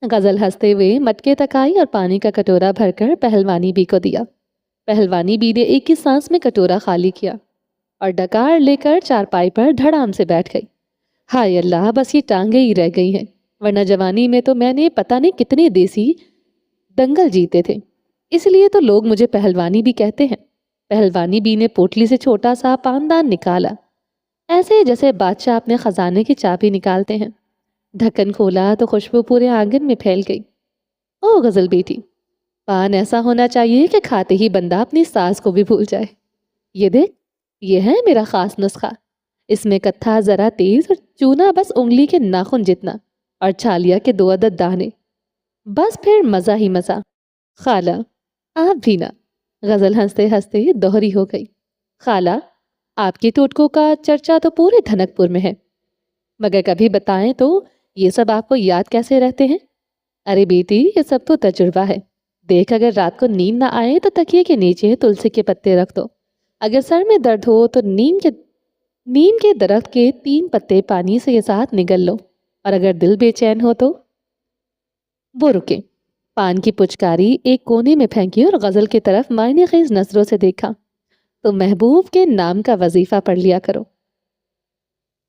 غزل ہنستے ہوئے مٹکے تک آئی اور پانی کا کٹورا بھر کر پہلوانی بی کو دیا۔ پہلوانی بی نے ایک ہی سانس میں کٹورا خالی کیا اور ڈکار لے کر چارپائی پر دھڑام سے بیٹھ گئی۔ ہائے اللہ، بس یہ ٹانگیں ہی رہ گئی ہیں، ورنہ جوانی میں تو میں نے پتہ نہیں کتنے دیسی دنگل جیتے تھے، اس لیے تو لوگ مجھے پہلوانی بھی کہتے ہیں۔ پہلوانی بی نے پوٹلی سے چھوٹا سا پاندان نکالا، ایسے جیسے بادشاہ اپنے خزانے کی چابی نکالتے ہیں۔ ڈھکن کھولا تو خوشبو پورے آنگن میں پھیل گئی۔ او غزل بیٹی، پان ایسا ہونا چاہیے کہ کھاتے ہی بندہ اپنی ساس کو بھی بھول جائے۔ یہ دیکھ، یہ ہے میرا خاص نسخہ، اس میں کتھا ذرا تیز اور چونا بس انگلی کے ناخن جتنا اور چھالیا کے 2 عدد دانے، بس پھر مزہ ہی مزہ۔ خالہ آپ بھی نہ، غزل ہنستے ہنستے دوہری ہو گئی۔ خالہ، آپ کے ٹوٹکوں کا چرچا تو پورے دھنک پور میں ہے، مگر کبھی بتائیں تو یہ سب آپ کو یاد کیسے رہتے ہیں؟ ارے بیٹی، یہ سب تو تجربہ ہے۔ دیکھ، اگر رات کو نیند نہ آئے تو تکیے کے نیچے تلسی کے پتے رکھ دو، اگر سر میں درد ہو تو نیم کے درخت کے 3 پتے پانی سے ساتھ نگل لو، اور اگر دل بے چین ہو تو… وہ رکے، پان کی پچکاری ایک کونے میں پھینکی اور غزل کی طرف معنی خیز نظروں سے دیکھا۔ تو محبوب کے نام کا وظیفہ پڑھ لیا کرو،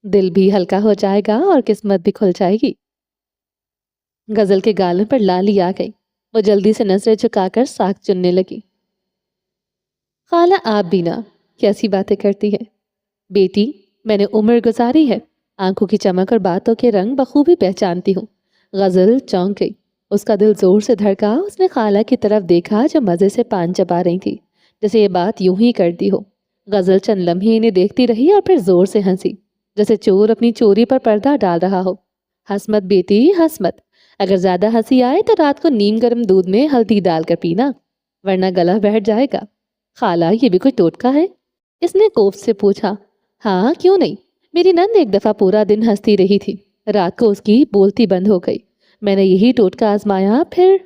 دل بھی ہلکا ہو جائے گا اور قسمت بھی کھل جائے گی۔ غزل کے گالوں پر لالی آ گئی، وہ جلدی سے نظریں جھکا کر ساگ چننے لگی۔ خالہ آپ بھی نہ، کیسی باتیں کرتی ہے بیٹی، میں نے عمر گزاری ہے، آنکھوں کی چمک اور باتوں کے رنگ بخوبی پہچانتی ہوں۔ غزل چونک گئی، اس کا دل زور سے دھڑکا۔ اس نے خالہ کی طرف دیکھا جو مزے سے پان چبا رہی تھی، جیسے یہ بات یوں ہی کرتی ہو۔ غزل چند لمحے انہیں دیکھتی رہی اور پھر زور سے ہنسی، جیسے چور اپنی چوری پر پردہ ڈال رہا ہو۔ ہنس مت بیٹی، ہنس مت، اگر زیادہ ہنسی آئے تو رات کو نیم گرم دودھ میں ہلدی ڈال کر پینا، ورنہ گلا بیٹھ جائے گا۔ خالہ، یہ بھی کوئی ٹوٹکا ہے؟ اس نے کوفت سے پوچھا۔ ہاں کیوں نہیں، میری نند ایک دفعہ پورا دن ہنستی رہی تھی، رات کو اس کی بولتی بند ہو گئی، میں نے یہی ٹوٹکا آزمایا، پھر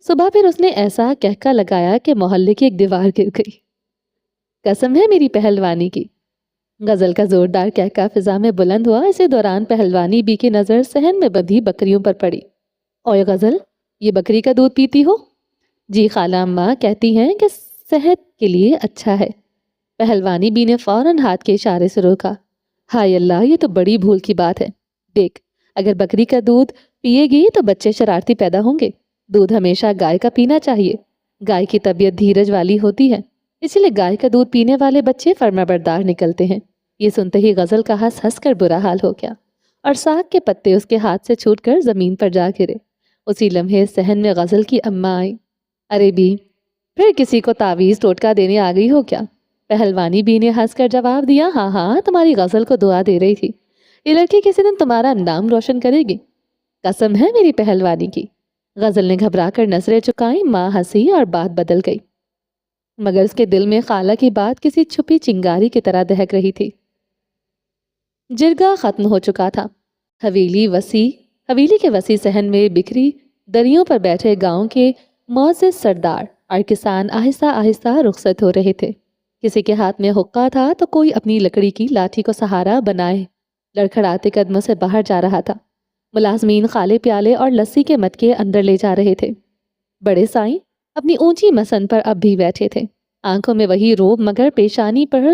صبح اس نے ایسا کہکا لگایا کہ محلے کی ایک دیوار گر گئی۔ قسم ہے میری پہلوانی کی۔ غزل کا زوردار کہکا فضا میں بلند ہوا، اسی دوران پہلوانی بی کی نظر صحن میں بندھی بکریوں پر پڑی۔ اوے غزل، یہ بکری کا دودھ پیتی ہو؟ جی خالہ اماں کہتی ہیں کہ صحت کے لیے اچھا ہے۔ پہلوانی بی نے فوراً ہاتھ کے اشارے سے روکا۔ ہائے اللہ، یہ تو بڑی بھول کی بات ہے۔ دیکھ، اگر بکری کا دودھ پیے گی تو بچے شرارتی پیدا ہوں گے۔ دودھ ہمیشہ گائے کا پینا چاہیے، گائے کی طبیعت دھیرج والی ہوتی ہے، اسی لیے گائے کا دودھ پینے والے بچے فرمانبردار نکلتے ہیں۔ یہ سنتے ہی غزل کا ہنس ہنس کر برا حال ہو گیا اور ساگ کے پتے اس کے ہاتھ سے چھوٹ کر زمین پر جا گرے۔ اسی لمحے صحن میں غزل کی اماں آئی۔ ارے بی، پھر کسی کو تعویذ ٹوٹکا دینے آ گئی ہو کیا؟ پہلوانی بی نے ہنس کر جواب دیا۔ ہاں ہاں، تمہاری غزل کو دعا دے رہی تھی، یہ لڑکی کسی دن تمہارا نام روشن کرے گی، قسم ہے میری پہلوانی کی۔ غزل نے گھبرا کر نظریں چکائیں، ماں ہنسی اور بات بدل گئی، مگر اس کے دل میں خالہ کی بات کسی چھپی چنگاری کی طرح دہک رہی تھی۔ جرگہ ختم ہو چکا تھا۔ حویلی کے وسیع صحن میں بکھری دریوں پر بیٹھے گاؤں کے معزز سردار اور کسان آہستہ آہستہ رخصت ہو رہے تھے۔ کسی کے ہاتھ میں حقہ تھا تو کوئی اپنی لکڑی کی لاٹھی کو سہارا بنائے لڑکھڑاتے قدموں سے باہر جا رہا تھا۔ ملازمین خالے پیالے اور لسی کے مٹکے اندر لے جا رہے تھے۔ بڑے سائیں اپنی اونچی مسن پر اب بھی بیٹھے تھے، آنکھوں میں وہی روب مگر پیشانی پر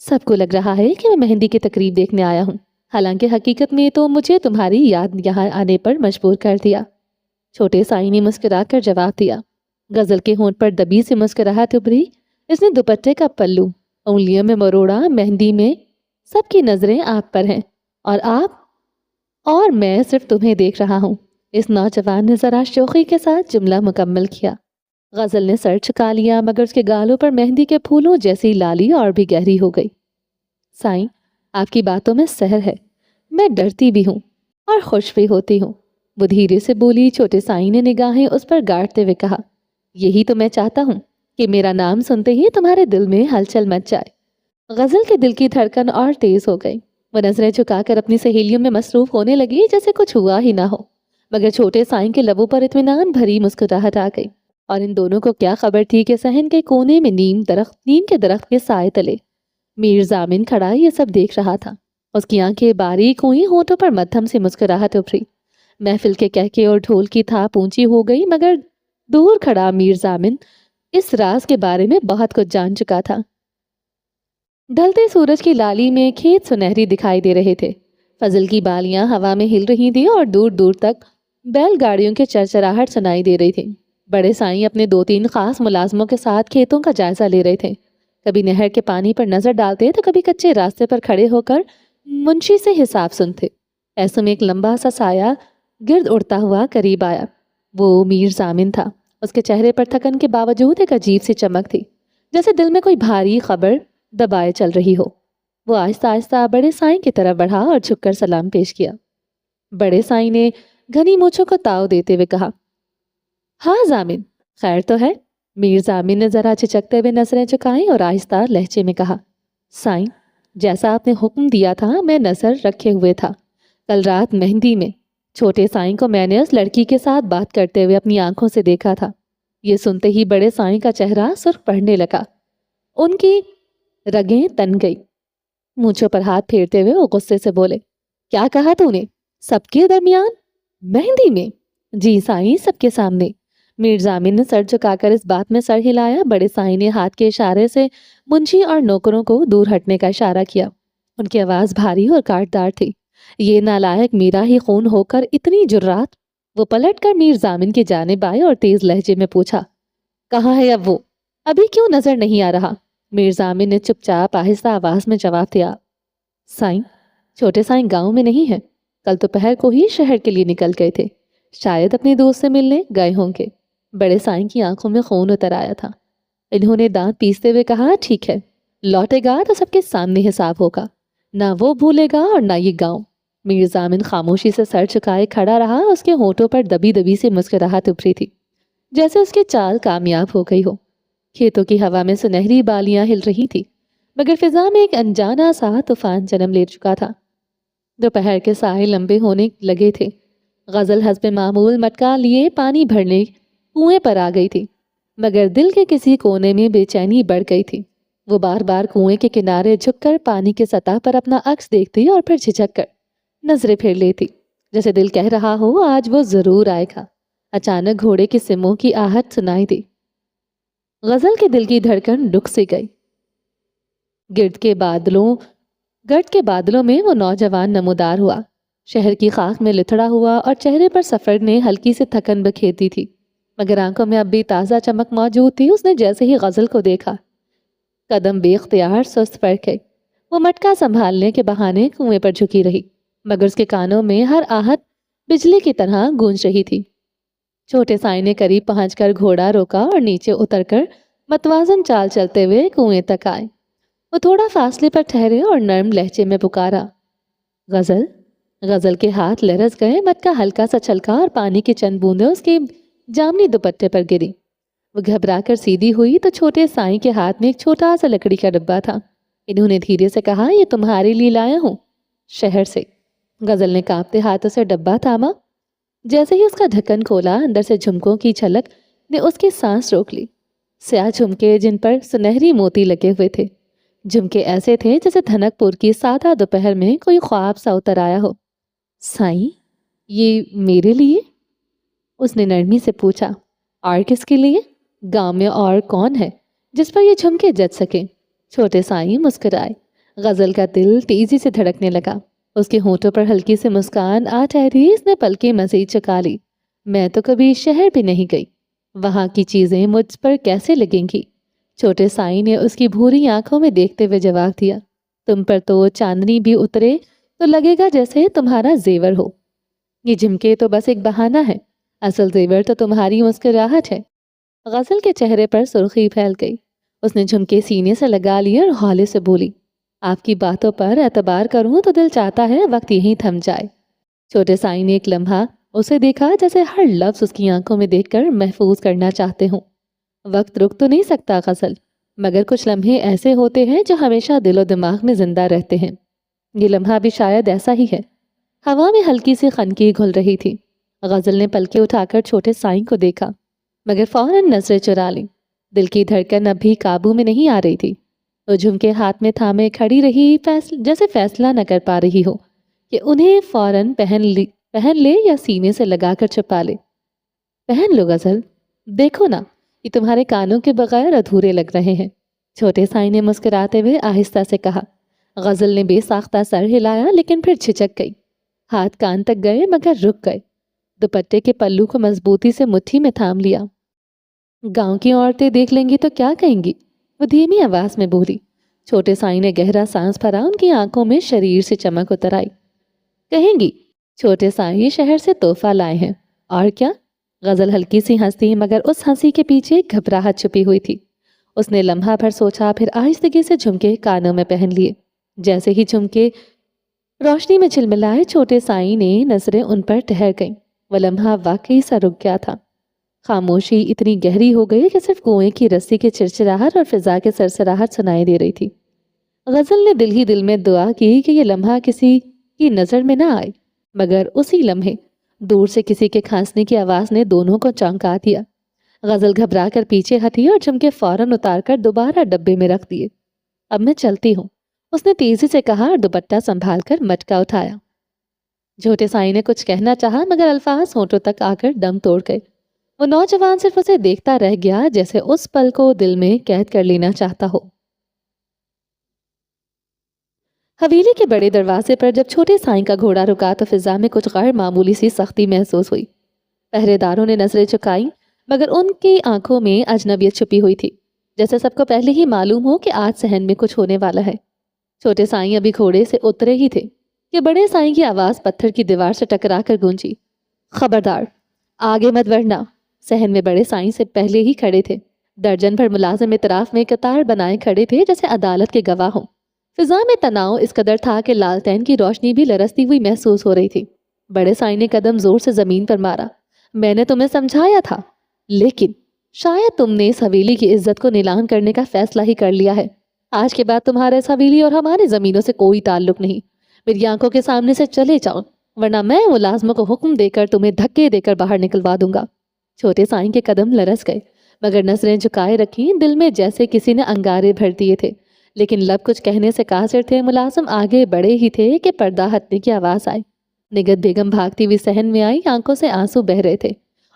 سب کو لگ رہا ہے کہ میں مہندی کی تقریب دیکھنے آیا ہوں، حالانکہ حقیقت میں تو مجھے تمہاری یاد یہاں آنے پر مجبور کر دیا۔ چھوٹے سائی نے مسکرا کر جواب دیا۔ غزل کے ہونٹ پر دبی سے مسکراہٹ ابھری۔ اس نے دوپٹے کا پلو انگلیوں میں مروڑا۔ مہندی میں سب کی نظریں آپ پر ہیں اور میں صرف تمہیں دیکھ رہا ہوں۔ اس نوجوان نے ذرا شوخی کے ساتھ جملہ مکمل کیا۔ غزل نے سر جھکا لیا، مگر اس کے گالوں پر مہندی کے پھولوں جیسی لالی اور بھی گہری ہو گئی۔ سائیں، آپ کی باتوں میں سحر ہے، میں ڈرتی بھی ہوں اور خوش بھی ہوتی ہوں، وہ دھیرے سے بولی۔ چھوٹے سائیں نے نگاہیں اس پر گاڑتے ہوئے کہا، یہی تو میں چاہتا ہوں کہ میرا نام سنتے ہی تمہارے دل میں ہلچل مچ جائے۔ غزل کے دل کی دھڑکن اور تیز ہو گئی۔ وہ نظریں جھکا کر اپنی سہیلیوں میں مصروف ہونے لگی جیسے کچھ ہوا ہی نہ ہو، مگر چھوٹے سائیں کے لبوں پر اطمینان بھری مسکراہٹ آ گئی، اور ان دونوں کو کیا خبر تھی کہ صحن کے کونے میں نیم کے درخت کے سائے تلے میر ضامن کھڑا یہ سب دیکھ رہا تھا۔ اس کی آنکھیں باریک ہوئی، ہونٹوں پر مدھم سی مسکراہٹ ابھری۔ محفل کے کہکے اور ڈھول کی تھاپ اونچی ہو گئی، مگر دور کھڑا میر ضامن اس راز کے بارے میں بہت کچھ جان چکا تھا۔ ڈھلتے سورج کی لالی میں کھیت سنہری دکھائی دے رہے تھے، فضل کی بالیاں ہوا میں ہل رہی تھیں اور دور دور تک بیل گاڑیوں کے چرچراہٹ سنائی دے رہی تھی۔ بڑے سائیں اپنے 2-3 خاص ملازموں کے ساتھ کھیتوں کا جائزہ لے رہے تھے، کبھی نہر کے پانی پر نظر ڈالتے تو کبھی کچے راستے پر کھڑے ہو کر منشی سے حساب سنتے۔ ایسے میں ایک لمبا سا سایہ گرد اڑتا ہوا قریب آیا۔ وہ میر ضامن تھا۔ اس کے چہرے پر تھکن کے باوجود ایک عجیب سی چمک تھی، جیسے دل میں کوئی بھاری خبر دبائے چل رہی ہو۔ وہ آہستہ آہستہ بڑے سائیں کی طرف بڑھا اور جھک کر سلام پیش کیا۔ بڑے سائیں نے گھنی مونچھوں کو تاؤ دیتے ہوئے کہا، ہاں ضامن، خیر تو ہے؟ میر ضامن نے ذرا چچکتے ہوئے نظریں جھکائیں اور آہستہ لہجے میں کہا، سائیں، جیسا آپ نے حکم دیا تھا میں نظر رکھے ہوئے تھا۔ کل رات مہندی میں چھوٹے سائیں کو میں نے اس لڑکی کے ساتھ بات کرتے ہوئے اپنی آنکھوں سے دیکھا تھا۔ یہ سنتے ہی بڑے سائیں کا چہرہ سرخ پڑنے لگا، ان کی رگیں تن گئی۔ مونچھوں پر ہاتھ پھیرتے ہوئے وہ غصے سے بولے، کیا کہا تو نے؟ سب کے درمیان؟ مہندی میں؟ جی سائیں، سب کے سامنے۔ میر ضامن نے سر جھکا کر اس بات میں سر ہلایا۔ بڑے سائیں نے ہاتھ کے اشارے سے منشی اور نوکروں کو دور ہٹنے کا اشارہ کیا۔ ان کی آواز بھاری اور کاٹدار تھی، یہ نالائق میرا ہی خون ہو کر اتنی جرات؟ وہ پلٹ کر میر ضامن کی جانب آئے اور تیز لہجے میں پوچھا، کہاں ہے اب وہ؟ ابھی کیوں نظر نہیں آ رہا؟ میر ضامن نے چپ چاپ آہستہ آواز میں جواب دیا، سائیں، چھوٹے سائیں گاؤں میں نہیں ہیں، کل دوپہر کو ہی شہر کے لیے نکل گئے تھے، شاید اپنے دوست سے ملنے گئے ہوں گے۔ بڑے سائیں کی آنکھوں میں خون اتر آیا تھا۔ انہوں نے دانت پیستے ہوئے کہا، ٹھیک ہے، لوٹے گا تو سب کے سامنے حساب ہوگا، نہ وہ بھولے گا اور نہ یہ گاؤں۔ میر ضامن خاموشی سے سر جھکائے کھڑا رہا۔ اس کے ہونٹوں پر دبی دبی سے مسکراہٹ ابھری تھی، جیسے اس کی چال کامیاب ہو گئی ہو۔ کھیتوں کی ہوا میں سنہری بالیاں ہل رہی تھی، مگر فضا میں ایک انجانا سا طوفان جنم لے چکا تھا۔ دوپہر کے سائے لمبے ہونے لگے تھے۔ غزل حسب معمول مٹکا لیے پانی بھرنے کنویں پر آ گئی تھی، مگر دل کے کسی کونے میں بے چینی بڑھ گئی تھی۔ وہ بار بار کنویں کے کنارے جھک کر پانی کے سطح پر اپنا عکس دیکھتی اور پھر جھجک کر نظریں پھیر لیتی، جیسے دل کہہ رہا ہو آج وہ ضرور آئے گا۔ اچانک گھوڑے کی سموں کی آہٹ سنائی دی۔ غزل کے دل کی دھڑکن رک سی گئی۔ گرد کے بادلوں میں وہ نوجوان نمودار ہوا، شہر کی خاک میں لتھڑا ہوا، اور چہرے پر سفر نے ہلکی سے تھکن بکھیرتی تھی، مگر آنکھوں میں اب بھی تازہ چمک موجود تھی۔ اس نے جیسے ہی غزل کو دیکھا، قدم بے اختیار سست پڑ گئے۔ وہ مٹکا سنبھالنے کے بہانے کنویں پر جھکی رہی، مگر اس کے کانوں میں ہر آہٹ بجلی کی طرح گونج رہی تھی۔ چھوٹے سائیں نے قریب پہنچ کر گھوڑا روکا اور نیچے اتر کر متوازن چال چلتے ہوئے کنویں تک آئے۔ وہ تھوڑا فاصلے پر ٹھہرے اور نرم لہجے میں پکارا، غزل۔ غزل کے ہاتھ لرز گئے، مٹکا ہلکا سا چھلکا اور پانی کی چند بوندیں اس کے جامنی دوپٹے پر گری۔ وہ گھبرا کر سیدھی ہوئی تو چھوٹے سائیں کے ہاتھ میں ایک چھوٹا سا لکڑی کا ڈبہ تھا۔ انہوں نے دھیرے سے کہا، یہ تمہارے لیے لایا ہوں، شہر سے۔ غزل نے کانپتے ہاتھوں سے ڈبہ تھاما۔ جیسے ہی اس کا ڈھکن کھولا، اندر سے جھمکوں کی جھلک نے اس کی سانس روک لی۔ سیاہ جھمکے جن پر سنہری موتی لگے ہوئے تھے، جھمکے ایسے تھے جیسے دھنک پور کی سادہ دوپہر میں کوئی خواب سا اتر آیا ہو۔ سائیں، یہ میرے لیے؟ اس نے نرمی سے پوچھا۔ اور کس کے لیے؟ گاؤں میں اور کون ہے جس پر یہ جھمکے جچ سکیں؟ چھوٹے سائیں مسکرائے۔ غزل کا دل تیزی سے دھڑکنے لگا، اس کے ہونٹوں پر ہلکی سی مسکان آ ٹھہری، اس نے پلکیں مزید چکا لی۔ میں تو کبھی شہر بھی نہیں گئی، وہاں کی چیزیں مجھ پر کیسے لگیں گی؟ چھوٹے سائی نے اس کی بھوری آنکھوں میں دیکھتے ہوئے جواب دیا، تم پر تو چاندنی بھی اترے تو لگے گا جیسے تمہارا زیور ہو۔ یہ جھمکے تو بس ایک بہانہ ہے، اصل زیور تو تمہاری مسکراہٹ ہے۔ غزل کے چہرے پر سرخی پھیل گئی، اس نے جھمکے سینے سے لگا لیے اور ہولے سے بولی، آپ کی باتوں پر اعتبار کروں تو دل چاہتا ہے وقت یہیں تھم جائے۔ چھوٹے سائی نے ایک لمحہ اسے دیکھا جیسے ہر لفظ اس کی آنکھوں میں دیکھ کر محفوظ کرنا چاہتے ہوں۔ وقت رک تو نہیں سکتا غزل، مگر کچھ لمحے ایسے ہوتے ہیں جو ہمیشہ دل و دماغ میں زندہ رہتے ہیں۔ یہ لمحہ بھی شاید ایسا ہی ہے۔ ہوا میں ہلکی سی خنکی گھل رہی تھی۔ غزل نے پلکیں اٹھا کر چھوٹے سائی کو دیکھا، مگر فوراً نظریں چرا لیں۔ دل کی دھڑکن اب بھی قابو میں نہیں آ رہی تھی۔ وہ جھمکے ہاتھ میں تھامے کھڑی رہی، جیسے فیصلہ نہ کر پا رہی ہو کہ انہیں فوراً پہن لے یا سینے سے لگا کر چھپا لے۔ پہن لو غزل، دیکھو نا، یہ تمہارے کانوں کے بغیر ادھورے لگ رہے ہیں۔ چھوٹے سائی نے مسکراتے ہوئے آہستہ سے کہا۔ غزل نے بے ساختہ سر ہلایا، لیکن پھر جھجک گئی۔ ہاتھ کان تک گئے مگر رک گئے۔ دوپٹے کے پلو کو مضبوطی سے مٹھی میں تھام لیا۔ گاؤں کی عورتیں دیکھ لیں گی تو کیا کہیں گی؟ وہ دھیمی آواز میں بولی۔ چھوٹے سائی نے گہرا سانس بھرا، ان کی آنکھوں میں شریر سے چمک اتر آئی۔ کہیں گی؟ چھوٹے سائی شہر سے تحفہ لائے ہیں، اور کیا؟ غزل ہلکی سی ہنسی، مگر اس ہنسی کے پیچھے گھبراہٹ چھپی ہوئی تھی۔ اس نے لمحہ بھر سوچا، پھر آہستگی سے جھمکے کانوں میں پہن لیے۔ جیسے ہی جھمکے روشنی میں جھلملائے، چھوٹے سائی نے نظریں ان پر ٹھہر گئیں۔ وہ لمحہ واقعی سا رک گیا تھا۔ خاموشی اتنی گہری ہو گئی کہ صرف کنویں کی رسی کی چرچراہٹ اور فضا کے سرسراہٹ سنائی دے رہی تھی۔ غزل نے دل ہی دل میں دعا کی کہ یہ لمحہ کسی کی نظر میں نہ آئے، مگر اسی لمحے دور سے کسی کے کھانسنے کی آواز نے دونوں کو چونکا دیا۔ غزل گھبرا کر پیچھے ہٹی اور جھمکے فوراً اتار کر دوبارہ ڈبے میں رکھ دیے۔ اب میں چلتی ہوں، اس نے تیزی سے کہا اور دوپٹہ سنبھال کر مٹکا اٹھایا۔ چھوٹے سائی نے کچھ کہنا چاہا، مگر الفاظ ہونٹوں تک آ کر دم توڑ گئے۔ وہ نوجوان صرف اسے دیکھتا رہ گیا، جیسے اس پل کو دل میں قید کر لینا چاہتا ہو۔ حویلی کے بڑے دروازے پر جب چھوٹے سائی کا گھوڑا رکا تو فضا میں کچھ غیر معمولی سی سختی محسوس ہوئی۔ پہرے داروں نے نظریں چکائیں، مگر ان کی آنکھوں میں اجنبیت چھپی ہوئی تھی، جیسے سب کو پہلے ہی معلوم ہو کہ آج صحن میں کچھ ہونے والا ہے۔ چھوٹے سائی ابھی گھوڑے سے اترے ہی تھے کہ بڑے سائی کی آواز پتھر کی دیوار سے ٹکرا کر گونجی، خبردار، آگے مت بڑھنا۔ صحن میں بڑے سائی سے پہلے ہی کھڑے تھے۔ درجن بھر ملازم اطراف میں قطار بنائے کھڑے تھے، جیسے عدالت کے گواہ ہوں۔ فضا میں تناؤ اس قدر تھا کہ لالٹین کی روشنی بھی لرزتی ہوئی محسوس ہو رہی تھی۔ بڑے سائی نے قدم زور سے زمین پر مارا۔ میں نے تمہیں سمجھایا تھا، لیکن شاید تم نے اس حویلی کی عزت کو نیلام کرنے کا فیصلہ ہی کر لیا ہے۔ آج کے بعد تمہارے اس حویلی اور ہمارے زمینوں سے کوئی تعلق نہیں۔ میری آنکھوں کے سامنے سے چلے جاؤ، ورنہ میں ملازموں کو حکم دے کر تمہیں دھکے دے کر باہر نکلوا دوں گا۔ چھوٹے سائی کے قدم لرز گئے، مگر نظریں جھکائے رکھی، دل میں جیسے کسی نے انگارے بھر دیے تھے، لیکن لب کچھ کہنے سے قاصر تھے۔ ملازم آگے بڑھے ہی تھے کہ پردہ ہٹنے کی آواز آئی۔ نگہت بیگم بھاگتی ہوئی صحن میں آئی، آنکھوں سے آنسو بہہ رہے تھے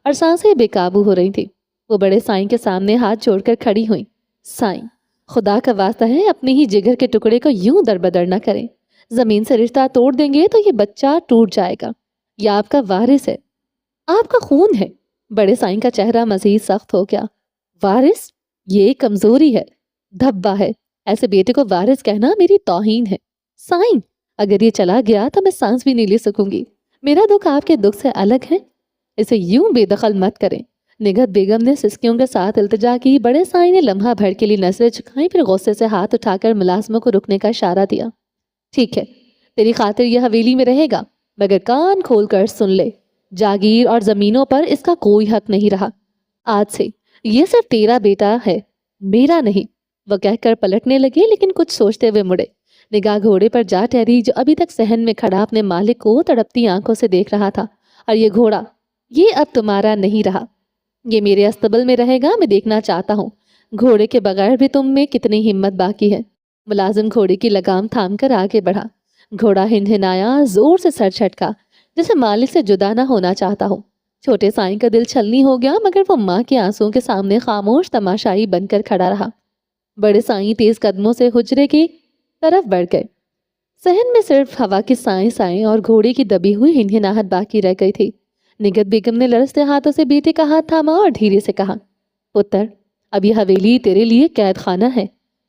اور سانسیں بے قابو ہو رہی تھی۔ وہ بڑے سائی کے سامنے ہاتھ جوڑ کر کھڑی ہوئیں۔ سائی، خدا کا واسطہ ہے اپنے ہی جگر کے ٹکڑے کو یوں دربدر نہ کریں۔ زمین سے رشتہ توڑ دیں گے تو یہ بچہ ٹوٹ جائے گا۔ یہ آپ کا وارث ہے، آپ کا خون ہے۔ بڑے سائی کا چہرہ مزید سخت ہو گیا۔ وارث؟ یہ کمزوری ہے، دھبا ہے۔ ایسے بیٹے کو وارث کہنا میری توہین ہے۔ سائی، اگر یہ چلا گیا تو میں سانس بھی نہیں لے سکوں گی۔ میرا دکھ آپ کے دکھ سے الگ ہے، اسے یوں بے دخل مت کریں۔ نگہت بیگم نے سسکیوں کے ساتھ التجا کی۔ بڑے سائی نے لمحہ بھر کے لیے نظریں جھکائیں، پھر غصے سے ہاتھ اٹھا کر ملازموں کو رکنے کا اشارہ دیا۔ ٹھیک ہے، تیری خاطر یہ حویلی میں رہے گا، مگر کان کھول کر سن لے، جاگیر اور زمینوں پر اس کا کوئی حق نہیں رہا۔ آج سے یہ صرف تیرا بیٹا ہے، میرا نہیں۔ وہ کہہ کر پلٹنے لگے، لیکن کچھ سوچتے ہوئے مڑے۔ نگاہ گھوڑے پر جا ٹھہری، جو ابھی تک صحن میں کھڑا اپنے مالک کو تڑپتی آنکھوں سے دیکھ رہا تھا۔ اور یہ گھوڑا، یہ اب تمہارا نہیں رہا، یہ میرے استبل میں رہے گا۔ میں دیکھنا چاہتا ہوں گھوڑے کے بغیر بھی تم میں کتنی ہمت باقی ہے۔ ملازم گھوڑے کی لگام تھام کر آگے بڑھا۔ گھوڑا ہنہنایا، زور سے سر جھٹکا، جیسے مالک سے جدا نہ ہونا چاہتا ہو۔ چھوٹے سائی کا دل چھلنی ہو گیا، مگر وہ ماں کے آنسوؤں کے سامنے خاموش تماشائی بن کر کھڑا رہا۔ بڑے سائی تیز قدموں سے حجرے کی طرف بڑھ گئے۔ صحن میں صرف ہوا کی سائیں سائیں اور گھوڑے کی دبی ہوئی ہنہناہٹ باقی رہ گئی تھی۔ نگہت بیگم نے لرزتے ہاتھوں سے بیٹے کا ہاتھ تھاما اور دھیرے سے کہا، پتر، اب یہ حویلی تیرے لیے قید خانہ ہے۔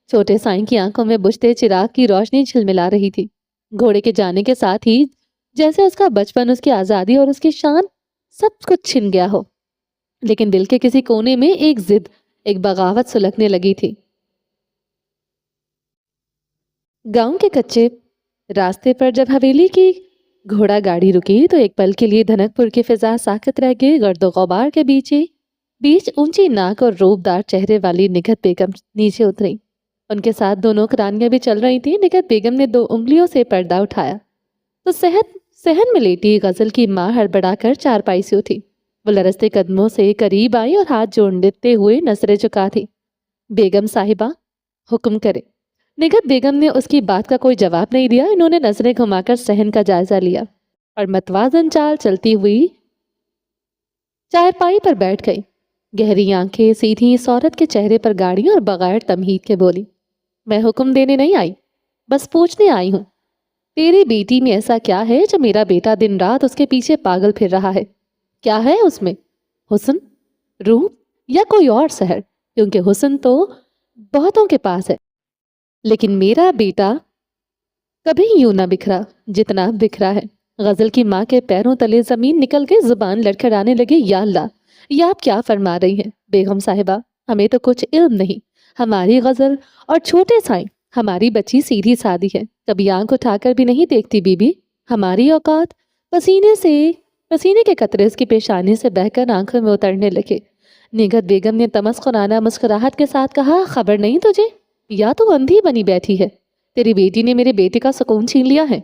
چھوٹے سائیں کی آنکھوں میں بجھتے چراغ کی روشنی جھلملا رہی تھی۔ گھوڑے کے جانے کے ساتھ ہی جیسے اس کا بچپن، اس کی آزادی اور اس کی شان سب کچھ چھن گیا ہو، لیکن دل کے کسی کونے میں ایک ضد، ایک بغاوت سلگنے لگی تھی۔ گاؤں کے کچے راستے پر جب حویلی کی گھوڑا گاڑی رکی تو ایک پل کے لیے دھنک پور کی فضا ساکت رہ گئی۔ گرد و غبار کے بیچ اونچی ناک اور روبدار چہرے والی نگہت بیگم نیچے اتری۔ ان کے ساتھ دو نوکرانیاں بھی چل رہی تھیں۔ نگہت بیگم نے 2 انگلیوں سے پردہ اٹھایا تو صحن میں لیٹی غزل کی ماں ہڑبڑا کر چارپائی سے اٹھی۔ وہ لرزتے قدموں سے قریب آئی اور ہاتھ جوڑتے ہوئے نظریں جھکا تھی۔ بیگم صاحبہ، حکم کرے۔ نگہت بیگم نے اس کی بات کا کوئی جواب نہیں دیا۔ انہوں نے نظریں گھما کر صحن کا جائزہ لیا اور متوازن چال چلتی ہوئی چارپائی پر بیٹھ گئی۔ گہری آنکھیں سیدھی اس عورت کے چہرے پر گاڑی اور بغیر تمہید کے بولی، میں حکم دینے نہیں آئی، بس پوچھنے آئی ہوں، تیری بیٹی میں ایسا کیا ہے جو میرا بیٹا دن رات اس کے پیچھے پاگل پھر رہا ہے؟ کیا ہے اس میں؟ حسن، روپ یا کوئی اور سحر؟ کیونکہ حسن تو بہتوں کے پاس ہے، لیکن میرا بیٹا کبھی یوں نہ بکھرا جتنا اب بکھرا ہے۔ غزل کی ماں کے پیروں تلے زمین نکل کے زبان لڑکھڑانے لگے۔ یا اللہ، یہ آپ کیا فرما رہی ہیں بیگم صاحبہ؟ ہمیں تو کچھ علم نہیں۔ ہماری غزل اور چھوٹے سائیں، ہماری بچی سیدھی سادی ہے، کبھی آنکھ اٹھا کر بھی نہیں دیکھتی بی بی۔ ہماری اوقات پسینے کے قطرے اس کی پیشانی سے بہہ کر آنکھوں میں اترنے لگے۔ نگہت بیگم نے تمسخرانہ مسکراہٹ کے ساتھ کہا، خبر نہیں تجھے؟ یا تو اندھی بنی بیٹھی ہے؟ تیری بیٹی نے میرے بیٹے کا سکون چھین لیا ہے۔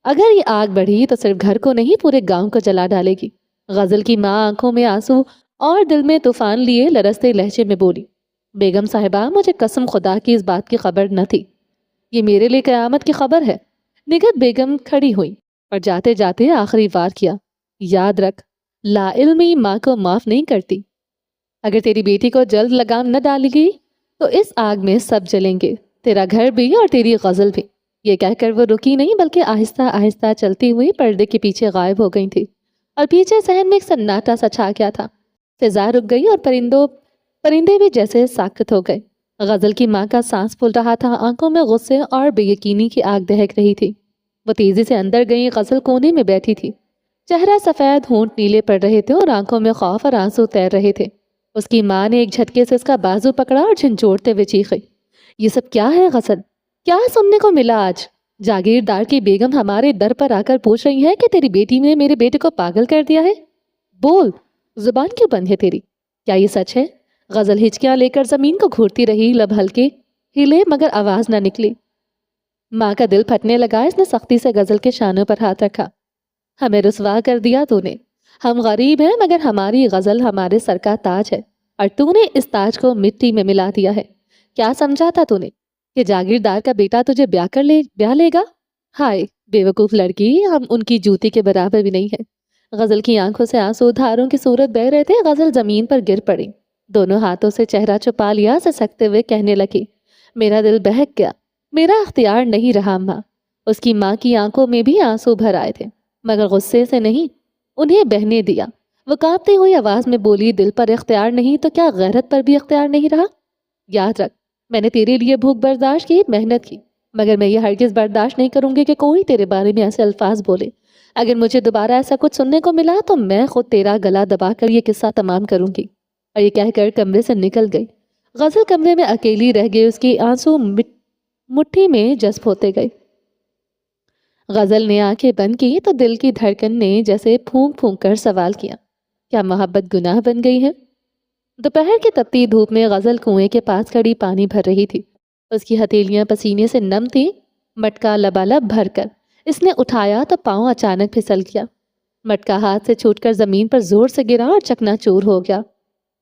اگر یہ آگ بڑھی تو صرف گھر کو نہیں پورے گاؤں کو جلا ڈالے گی۔ غزل کی ماں آنکھوں میں آنسو اور دل میں طوفان لیے لرزتے لہجے میں بولی، بیگم صاحبہ، مجھے قسم خدا کی اس بات کی خبر نہ تھی۔ یہ میرے لیے قیامت کی خبر ہے۔ نگہت بیگم کھڑی ہوئی اور جاتے جاتے آخری وار کیا، یاد رکھ، لا علمی ماں کو معاف نہیں کرتی۔ اگر تیری بیٹی کو جلد لگام نہ ڈالی گئی تو اس آگ میں سب جلیں گے، تیرا گھر بھی اور تیری غزل بھی۔ یہ کہہ کر وہ رکی نہیں بلکہ آہستہ آہستہ چلتی ہوئی پردے کے پیچھے غائب ہو گئی تھی، اور پیچھے صحن میں ایک سناٹا سا چھا گیا تھا۔ فضا رک گئی اور پرندے بھی جیسے ساکت ہو گئے۔ غزل کی ماں کا سانس پھول رہا تھا، آنکھوں میں غصے اور بے یقینی کی آگ دہک رہی تھی۔ وہ تیزی سے اندر گئی۔ غزل کونے میں بیٹھی تھی، چہرہ سفید، ہونٹ نیلے پڑ رہے تھے اور آنکھوں میں خوف اور آنسو تیر رہے تھے۔ اس کی ماں نے ایک جھٹکے سے اس کا بازو پکڑا اور جھنجھوڑتے ہوئے چیخی، یہ سب کیا ہے غزل؟ کیا سننے کو ملا آج؟ جاگیردار کی بیگم ہمارے در پر آ کر پوچھ رہی ہے کہ تیری بیٹی نے میرے بیٹے کو پاگل کر دیا ہے؟ بول، زبان کیوں بند ہے تیری؟ کیا یہ سچ ہے؟ غزل ہچکیاں لے کر زمین کو گھورتی رہی، لب ہلکے ہلے مگر آواز نہ نکلی۔ ماں کا دل پھٹنے لگا۔ اس نے سختی سے غزل کے شانوں پر ہاتھ رکھا، ہمیں رسوا کر دیا تو نے۔ ہم غریب ہیں مگر ہماری غزل ہمارے سر کا تاج ہے، اور تو نے اس تاج کو مٹی میں ملا دیا ہے۔ کیا سمجھا تھا تو نے کہ جاگیردار کا بیٹا تجھے بیاہ لے گا؟ ہائے بے وقوف لڑکی، ہم ان کی جوتی کے برابر بھی نہیں ہے۔ غزل کی آنکھوں سے آنسو دھاروں کی صورت بہہ رہے تھے۔ غزل زمین پر گر پڑی، دونوں ہاتھوں سے چہرہ چھپا لیا، سسکتے ہوئے کہنے لگی، میرا دل بہک گیا، میرا اختیار نہیں رہا ماں۔ اس کی ماں کی آنکھوں میں بھی آنسو بھر آئے تھے، مگر غصے سے نہیں، انہیں بہنے دیا۔ وہ کانپتی ہوئی آواز میں بولی، دل پر اختیار نہیں تو کیا غیرت پر بھی اختیار نہیں رہا؟ یاد رکھ، میں نے تیرے لیے بھوک برداشت کی، محنت کی، مگر میں یہ ہرگز برداشت نہیں کروں گی کہ کوئی تیرے بارے میں ایسے الفاظ بولے۔ اگر مجھے دوبارہ ایسا کچھ سننے کو ملا تو میں خود تیرا گلا دبا کر یہ قصہ تمام کروں گی۔ اور یہ کہہ کر کمرے سے نکل گئی۔ غزل کمرے میں اکیلی رہ گئی، اس کی آنسو مٹھی میں جذب ہوتے گئے۔ غزل نے آنکھیں بند کی تو دل کی دھڑکن نے جیسے پھونک پھونک کر سوال کیا، کیا محبت گناہ بن گئی ہے؟ دوپہر کی تپتی دھوپ میں غزل کنویں کے پاس کھڑی پانی بھر رہی تھی۔ اس کی ہتھیلیاں پسینے سے نم تھیں، مٹکا لبالب بھر کر اس نے اٹھایا تو پاؤں اچانک پھسل گیا۔ مٹکا ہاتھ سے چھوٹ کر زمین پر زور سے گرا اور چکنا چور ہو گیا۔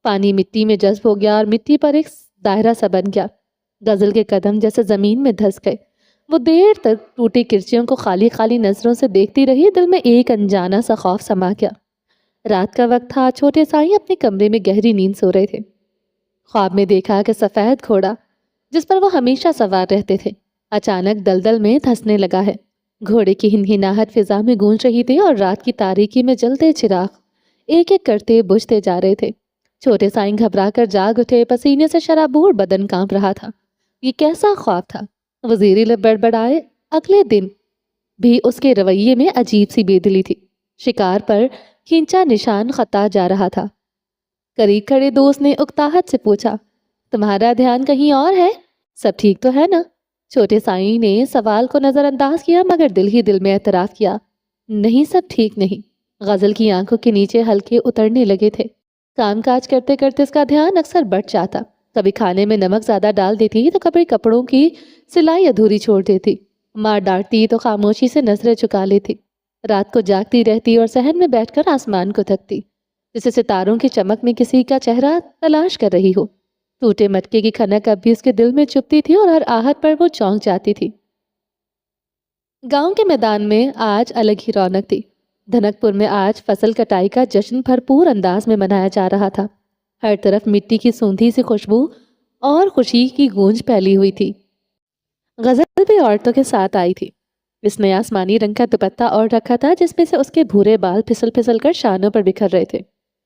پانی مٹی میں جذب ہو گیا اور مٹی پر ایک دائرہ سا بن گیا۔ غزل کے قدم جیسے زمین میں دھس گئے۔ وہ دیر تک ٹوٹی کرسیوں کو خالی خالی نظروں سے دیکھتی رہی، دل میں ایک انجانا سا خوف سما گیا۔ رات کا وقت تھا، چھوٹے سائیں اپنے کمرے میں گہری نیند سو رہے تھے۔ خواب میں دیکھا کہ سفید گھوڑا جس پر وہ ہمیشہ سوار رہتے تھے اچانک دلدل میں دھسنے لگا ہے۔ گھوڑے کی ہنہناہٹ فضا میں گونج رہی تھی اور رات کی تاریکی میں جلتے چراغ ایک ایک کرتے بجھتے جا رہے تھے۔ چھوٹے سائیں گھبرا کر جاگ اٹھے، پسینے سے شرابور بدن کانپ رہا تھا۔ یہ کیسا خواب تھا؟ وزیری لب بڑبڑائے۔ اگلے دن بھی اس کے رویے میں عجیب سی بے دلی تھی۔ شکار پر کھینچا نشان خطا جا رہا تھا۔ قریب کھڑے دوست نے اکتاہٹ سے پوچھا، تمہارا دھیان کہیں اور ہے؟ سب ٹھیک تو ہے نا؟ چھوٹے سائیں نے سوال کو نظر انداز کیا مگر دل ہی دل میں اعتراف کیا، نہیں سب ٹھیک نہیں۔ غزل کی آنکھوں کے نیچے ہلکے اترنے لگے تھے۔ کام کاج کرتے کرتے اس کا دھیان اکثر بٹ جاتا۔ کبھی کھانے میں نمک زیادہ ڈال دیتی تو کبھی کپڑوں کی سلائی ادھوری چھوڑ دیتی۔ ماں ڈانٹتی تو خاموشی سے نظریں چکا لیتی۔ رات کو جاگتی رہتی اور صحن میں بیٹھ کر آسمان کو تکتی، جیسے ستاروں کی چمک میں کسی کا چہرہ تلاش کر رہی ہو۔ ٹوٹے مٹکے کی کھنک اب بھی اس کے دل میں چپتی تھی اور ہر آہٹ پر وہ چونک جاتی تھی۔ گاؤں کے میدان میں آج الگ ہی رونق تھی۔ دھنک پور میں آج فصل کٹائی کا جشن بھرپور انداز میں منایا جا رہا تھا۔ ہر طرف مٹی کی سوندھی سی خوشبو اور خوشی کی گونج پھیلی ہوئی تھی۔ غزل بھی عورتوں کے ساتھ آئی تھی۔ اس نے آسمانی رنگ کا دوپٹہ اوڑھ رکھا تھا جس میں سے اس کے بھورے بال پھسل پھسل کر شانوں پر بکھر رہے تھے۔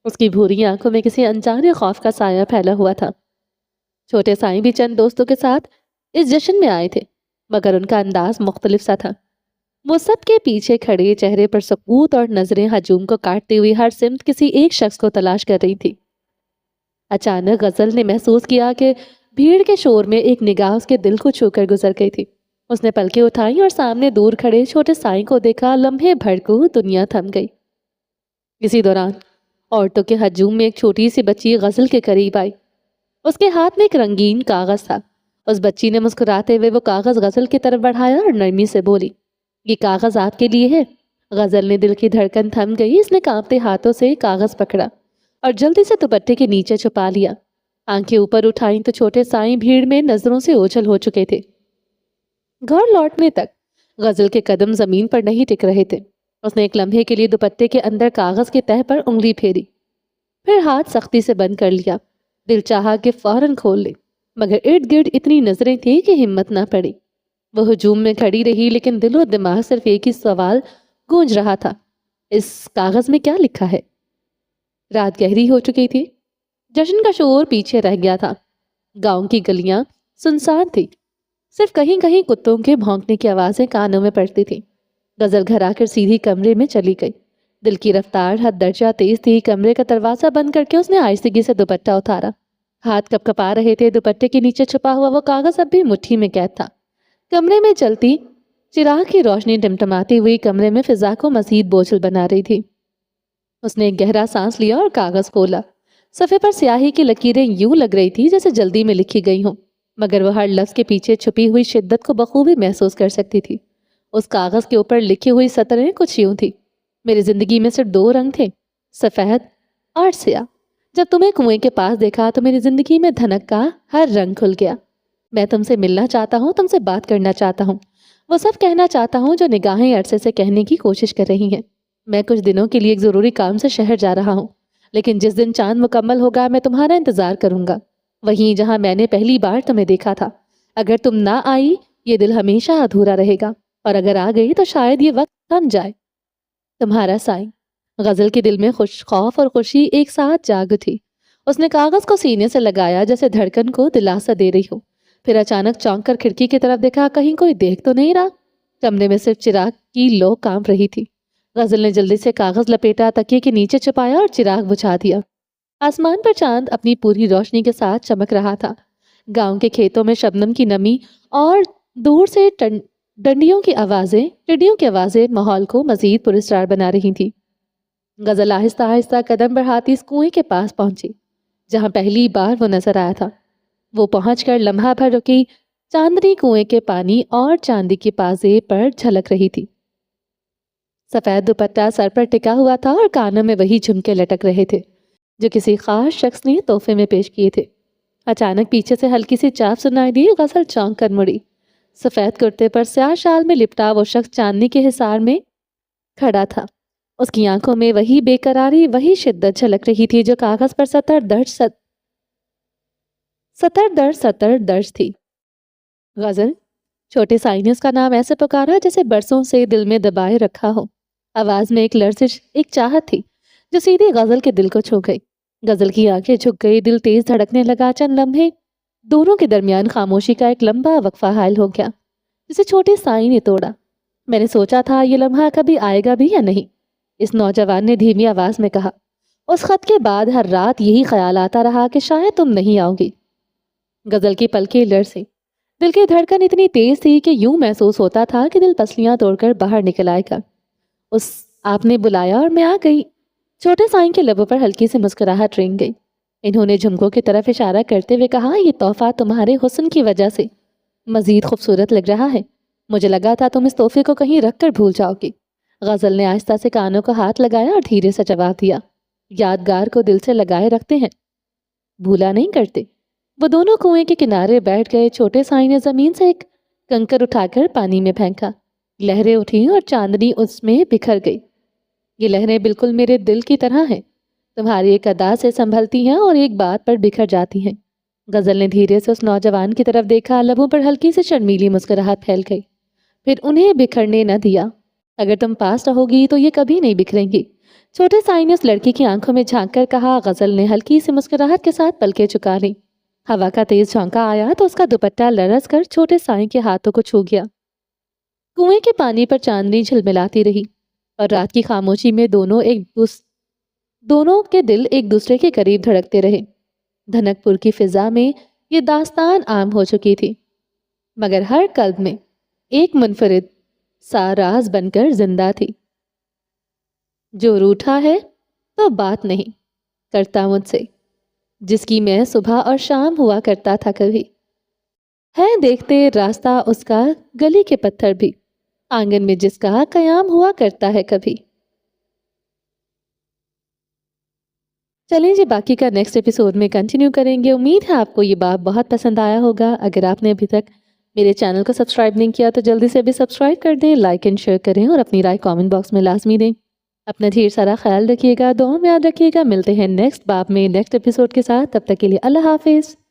اس کی بھوری آنکھوں میں کسی انجانے خوف کا سایہ پھیلا ہوا تھا۔ چھوٹے سائیں بھی چند دوستوں کے ساتھ اس جشن میں آئے تھے مگر ان کا انداز مختلف سا تھا۔ وہ سب کے پیچھے کھڑے، چہرے پر سکوت اور نظریں ہجوم کو کاٹتی ہوئی ہر سمت کسی ایک شخص کو تلاش کر رہی تھی۔ اچانک غزل نے محسوس کیا کہ بھیڑ کے شور میں ایک نگاہ اس کے دل کو چھو کر گزر گئی تھی۔ اس نے پلکیں اٹھائیں اور سامنے دور کھڑے چھوٹے سائیں کو دیکھا۔ لمحے بھر کو دنیا تھم گئی۔ اسی دوران عورتوں کے ہجوم میں ایک چھوٹی سی بچی غزل کے قریب آئی۔ اس کے ہاتھ میں ایک رنگین کاغذ تھا۔ اس بچی نے مسکراتے ہوئے وہ کاغذ غزل کی طرف بڑھایا اور نرمی سے بولی، یہ کاغذ آپ کے لیے ہے۔ غزل نے دل کی دھڑکن تھم گئی۔ اس نے کانپتے ہاتھوں سے کاغذ پکڑا اور جلدی سے دوپٹے کے نیچے چھپا لیا۔ آنکھیں اوپر اٹھائیں تو چھوٹے سائیں بھیڑ میں نظروں سے اوجھل ہو چکے تھے۔ گھر لوٹنے تک غزل کے قدم زمین پر نہیں ٹک رہے تھے۔ اس نے ایک لمحے کے لیے دوپٹے کے اندر کاغذ کے تہہ پر انگلی پھیری، پھر ہاتھ سختی سے بند کر لیا۔ دل چاہا کہ فوراً کھول لے مگر ارد گرد اتنی نظریں تھیں کہ ہمت نہ پڑی۔ وہ ہجوم میں کھڑی رہی لیکن دل و دماغ صرف ایک ہی سوال گونج رہا تھا، اس کاغذ میں کیا لکھا ہے؟ رات گہری ہو چکی تھی۔ جشن کا شور پیچھے رہ گیا تھا۔ گاؤں کی گلیاں سنسان تھی، صرف کہیں کہیں کتوں کے بھونکنے کی آوازیں کانوں میں پڑتی تھیں۔ غزل گھر آ کر سیدھی کمرے میں چلی گئی۔ دل کی رفتار حد درجہ تیز تھی۔ کمرے کا دروازہ بند کر کے اس نے آہستگی سے دوپٹہ اتارا۔ ہاتھ کپ کپا رہے تھے۔ دوپٹے کے نیچے چھپا ہوا وہ کاغذ اب بھی مٹھی میں قید تھا۔ کمرے میں چلتی چراغ کی روشنی ٹمٹماتی ہوئی کمرے میں فضا کو مزید بوجھل بنا رہی تھی۔ اس نے ایک گہرا سانس لیا اور کاغذ کھولا۔ صفحے پر سیاہی کی لکیریں یوں لگ رہی تھی جیسے جلدی میں لکھی گئی ہوں، مگر وہ ہر لفظ کے پیچھے چھپی ہوئی شدت کو بخوبی محسوس کر سکتی تھی۔ اس کاغذ کے اوپر لکھی ہوئی سطریں کچھ یوں تھی، میری زندگی میں صرف 2 رنگ تھے، سفید اور سیاہ۔ جب تمہیں کنویں کے پاس دیکھا تو میری زندگی میں دھنک کا ہر رنگ کھل گیا۔ میں تم سے ملنا چاہتا ہوں، تم سے بات کرنا چاہتا ہوں، وہ سب کہنا چاہتا ہوں جو نگاہیں عرصے سے کہنے کی کوشش کر رہی ہیں۔ میں کچھ دنوں کے لیے ایک ضروری کام سے شہر جا رہا ہوں، لیکن جس دن چاند مکمل ہوگا میں تمہارا انتظار کروں گا، وہیں جہاں میں نے پہلی بار تمہیں دیکھا تھا۔ اگر تم نہ آئی یہ دل ہمیشہ ادھورا رہے گا، اور اگر آ گئی تو شاید یہ وقت تھم جائے۔ تمہارا سائیں۔ غزل کے دل میں خوف اور خوشی ایک ساتھ جاگ اٹھی۔ اس نے کاغذ کو سینے سے لگایا جیسے دھڑکن کو دلاسا دے رہی ہو، پھر اچانک چونک کر کھڑکی کی طرف دیکھا، کہیں کوئی دیکھ تو نہیں رہا۔ کمرے میں صرف چراغ کی لو کانپ رہی تھی۔ غزل نے جلدی سے کاغذ لپیٹا، تکیے کے نیچے چھپایا اور چراغ بجھا دیا۔ آسمان پر چاند اپنی پوری روشنی کے ساتھ چمک رہا تھا۔ گاؤں کے کھیتوں میں شبنم کی نمی اور دور سے ٹڈیوں کی آوازیں ماحول کو مزید پراسرار بنا رہی تھی۔ غزل آہستہ آہستہ قدم بڑھاتی اس کنویں کے پاس پہنچی جہاں پہلی بار وہ نظر آیا تھا۔ وہ پہنچ کر لمحہ بھر رکی۔ چاندنی کنویں کے پانی اور چاندی کی پازیب پر جھلک رہی تھی۔ سفید دوپٹہ سر پر ٹکا ہوا تھا اور کانوں میں وہی جھمکے لٹک رہے تھے جو کسی خاص شخص نے تحفے میں پیش کیے تھے۔ اچانک پیچھے سے ہلکی سی چاپ سنائی دی۔ غزل چونک کر مڑی۔ سفید کرتے پر سیاہ شال میں لپٹا وہ شخص چاندنی کے حصار میں کھڑا تھا۔ اس کی آنکھوں میں وہی بے قراری، وہی شدت جھلک رہی تھی جو کاغذ پر سطر در سطر درج تھی۔ غزل، چھوٹے سائی نے اس کا نام ایسے پکارا جیسے برسوں سے دل میں دبائے رکھا ہو۔ آواز میں ایک لرزش، ایک چاہت تھی جو سیدھی غزل کے دل کو چھو گئی۔ غزل کی آنکھیں جھک گئی، دل تیز دھڑکنے لگا۔ چند لمحے دونوں کے درمیان خاموشی کا ایک لمبا وقفہ حائل ہو گیا، جسے چھوٹے سائی نے توڑا۔ میں نے سوچا تھا یہ لمحہ کبھی آئے گا بھی یا نہیں، اس نوجوان نے دھیمی آواز میں کہا۔ اس خط کے بعد ہر رات یہی خیال آتا رہا کہ شاید تم نہیں آؤ گی۔ غزل کی پلکیں لرزیں، دل کی دھڑکن اتنی تیز تھی کہ یوں محسوس ہوتا تھا کہ دل پسلیاں توڑ کر باہر نکل آئے گا۔ آپ نے بلایا اور میں آ گئی۔ چھوٹے سائیں کے لبوں پر ہلکی سی مسکراہٹ رنگ گئی۔ انہوں نے جھمکوں کی طرف اشارہ کرتے ہوئے کہا، یہ تحفہ تمہارے حسن کی وجہ سے مزید خوبصورت لگ رہا ہے۔ مجھے لگا تھا تم اس تحفے کو کہیں رکھ کر بھول جاؤ گی۔ غزل نے آہستہ سے کانوں کو ہاتھ لگایا اور دھیرے سے جواب دیا، یادگار کو دل سے لگائے رکھتے ہیں، بھولا نہیں کرتے۔ وہ دونوں کنویں کے کنارے بیٹھ گئے۔ چھوٹے سائیں نے زمین سے ایک کنکر اٹھا کر پانی میں پھینکا۔ لہریں اٹھیں اور چاندنی اس میں بکھر گئی۔ یہ لہریں بالکل میرے دل کی طرح ہیں، تمہاری ایک ادا سے سنبھلتی ہیں اور ایک بات پر بکھر جاتی ہیں۔ غزل نے دھیرے سے اس نوجوان کی طرف دیکھا، لبوں پر ہلکی سے شرمیلی مسکراہٹ پھیل گئی، پھر انہیں بکھرنے نہ دیا۔ اگر تم پاس رہو گی تو یہ کبھی نہیں بکھریں گی، چھوٹے سائیں نے اس لڑکی کی آنکھوں میں جھانک کر کہا۔ غزل نے ہلکی سی مسکراہٹ کے ساتھ پلکیں چکا لی۔ ہوا کا تیز جھونکا آیا تو اس کا دوپٹہ لرز کر چھوٹے سائیں کے ہاتھوں کو چھو گیا۔ کنویں کے پانی پر چاندنی جھلملاتی رہی اور رات کی خاموشی میں دونوں کے دل ایک دوسرے کے قریب دھڑکتے رہے۔ دھنک پور کی فضا میں یہ داستان عام ہو چکی تھی، مگر ہر قلب میں ایک منفرد سا راز بن کر زندہ تھی۔ جو روٹھا ہے تو بات نہیں کرتا مجھ سے، جس کی میں صبح اور شام ہوا کرتا تھا کبھی، ہے دیکھتے راستہ اس کا گلی کے پتھر بھی، آنگن میں جس کا قیام ہوا کرتا ہے کبھی۔ چلیں جی، باقی کا نیکسٹ ایپیسوڈ میں کنٹینیو کریں گے۔ امید ہے آپ کو یہ باب بہت پسند آیا ہوگا۔ اگر آپ نے ابھی تک میرے چینل کو سبسکرائب نہیں کیا تو جلدی سے بھی سبسکرائب کر دیں، لائک اینڈ شیئر کریں اور اپنی رائے کامنٹ باکس میں لازمی دیں۔ اپنا ڈھیر سارا خیال رکھیے گا، دعاؤں میں یاد رکھیے گا۔ ملتے ہیں نیکسٹ باب میں نیکسٹ ایپیسوڈ کے ساتھ، تب تک کے لیے اللہ حافظ۔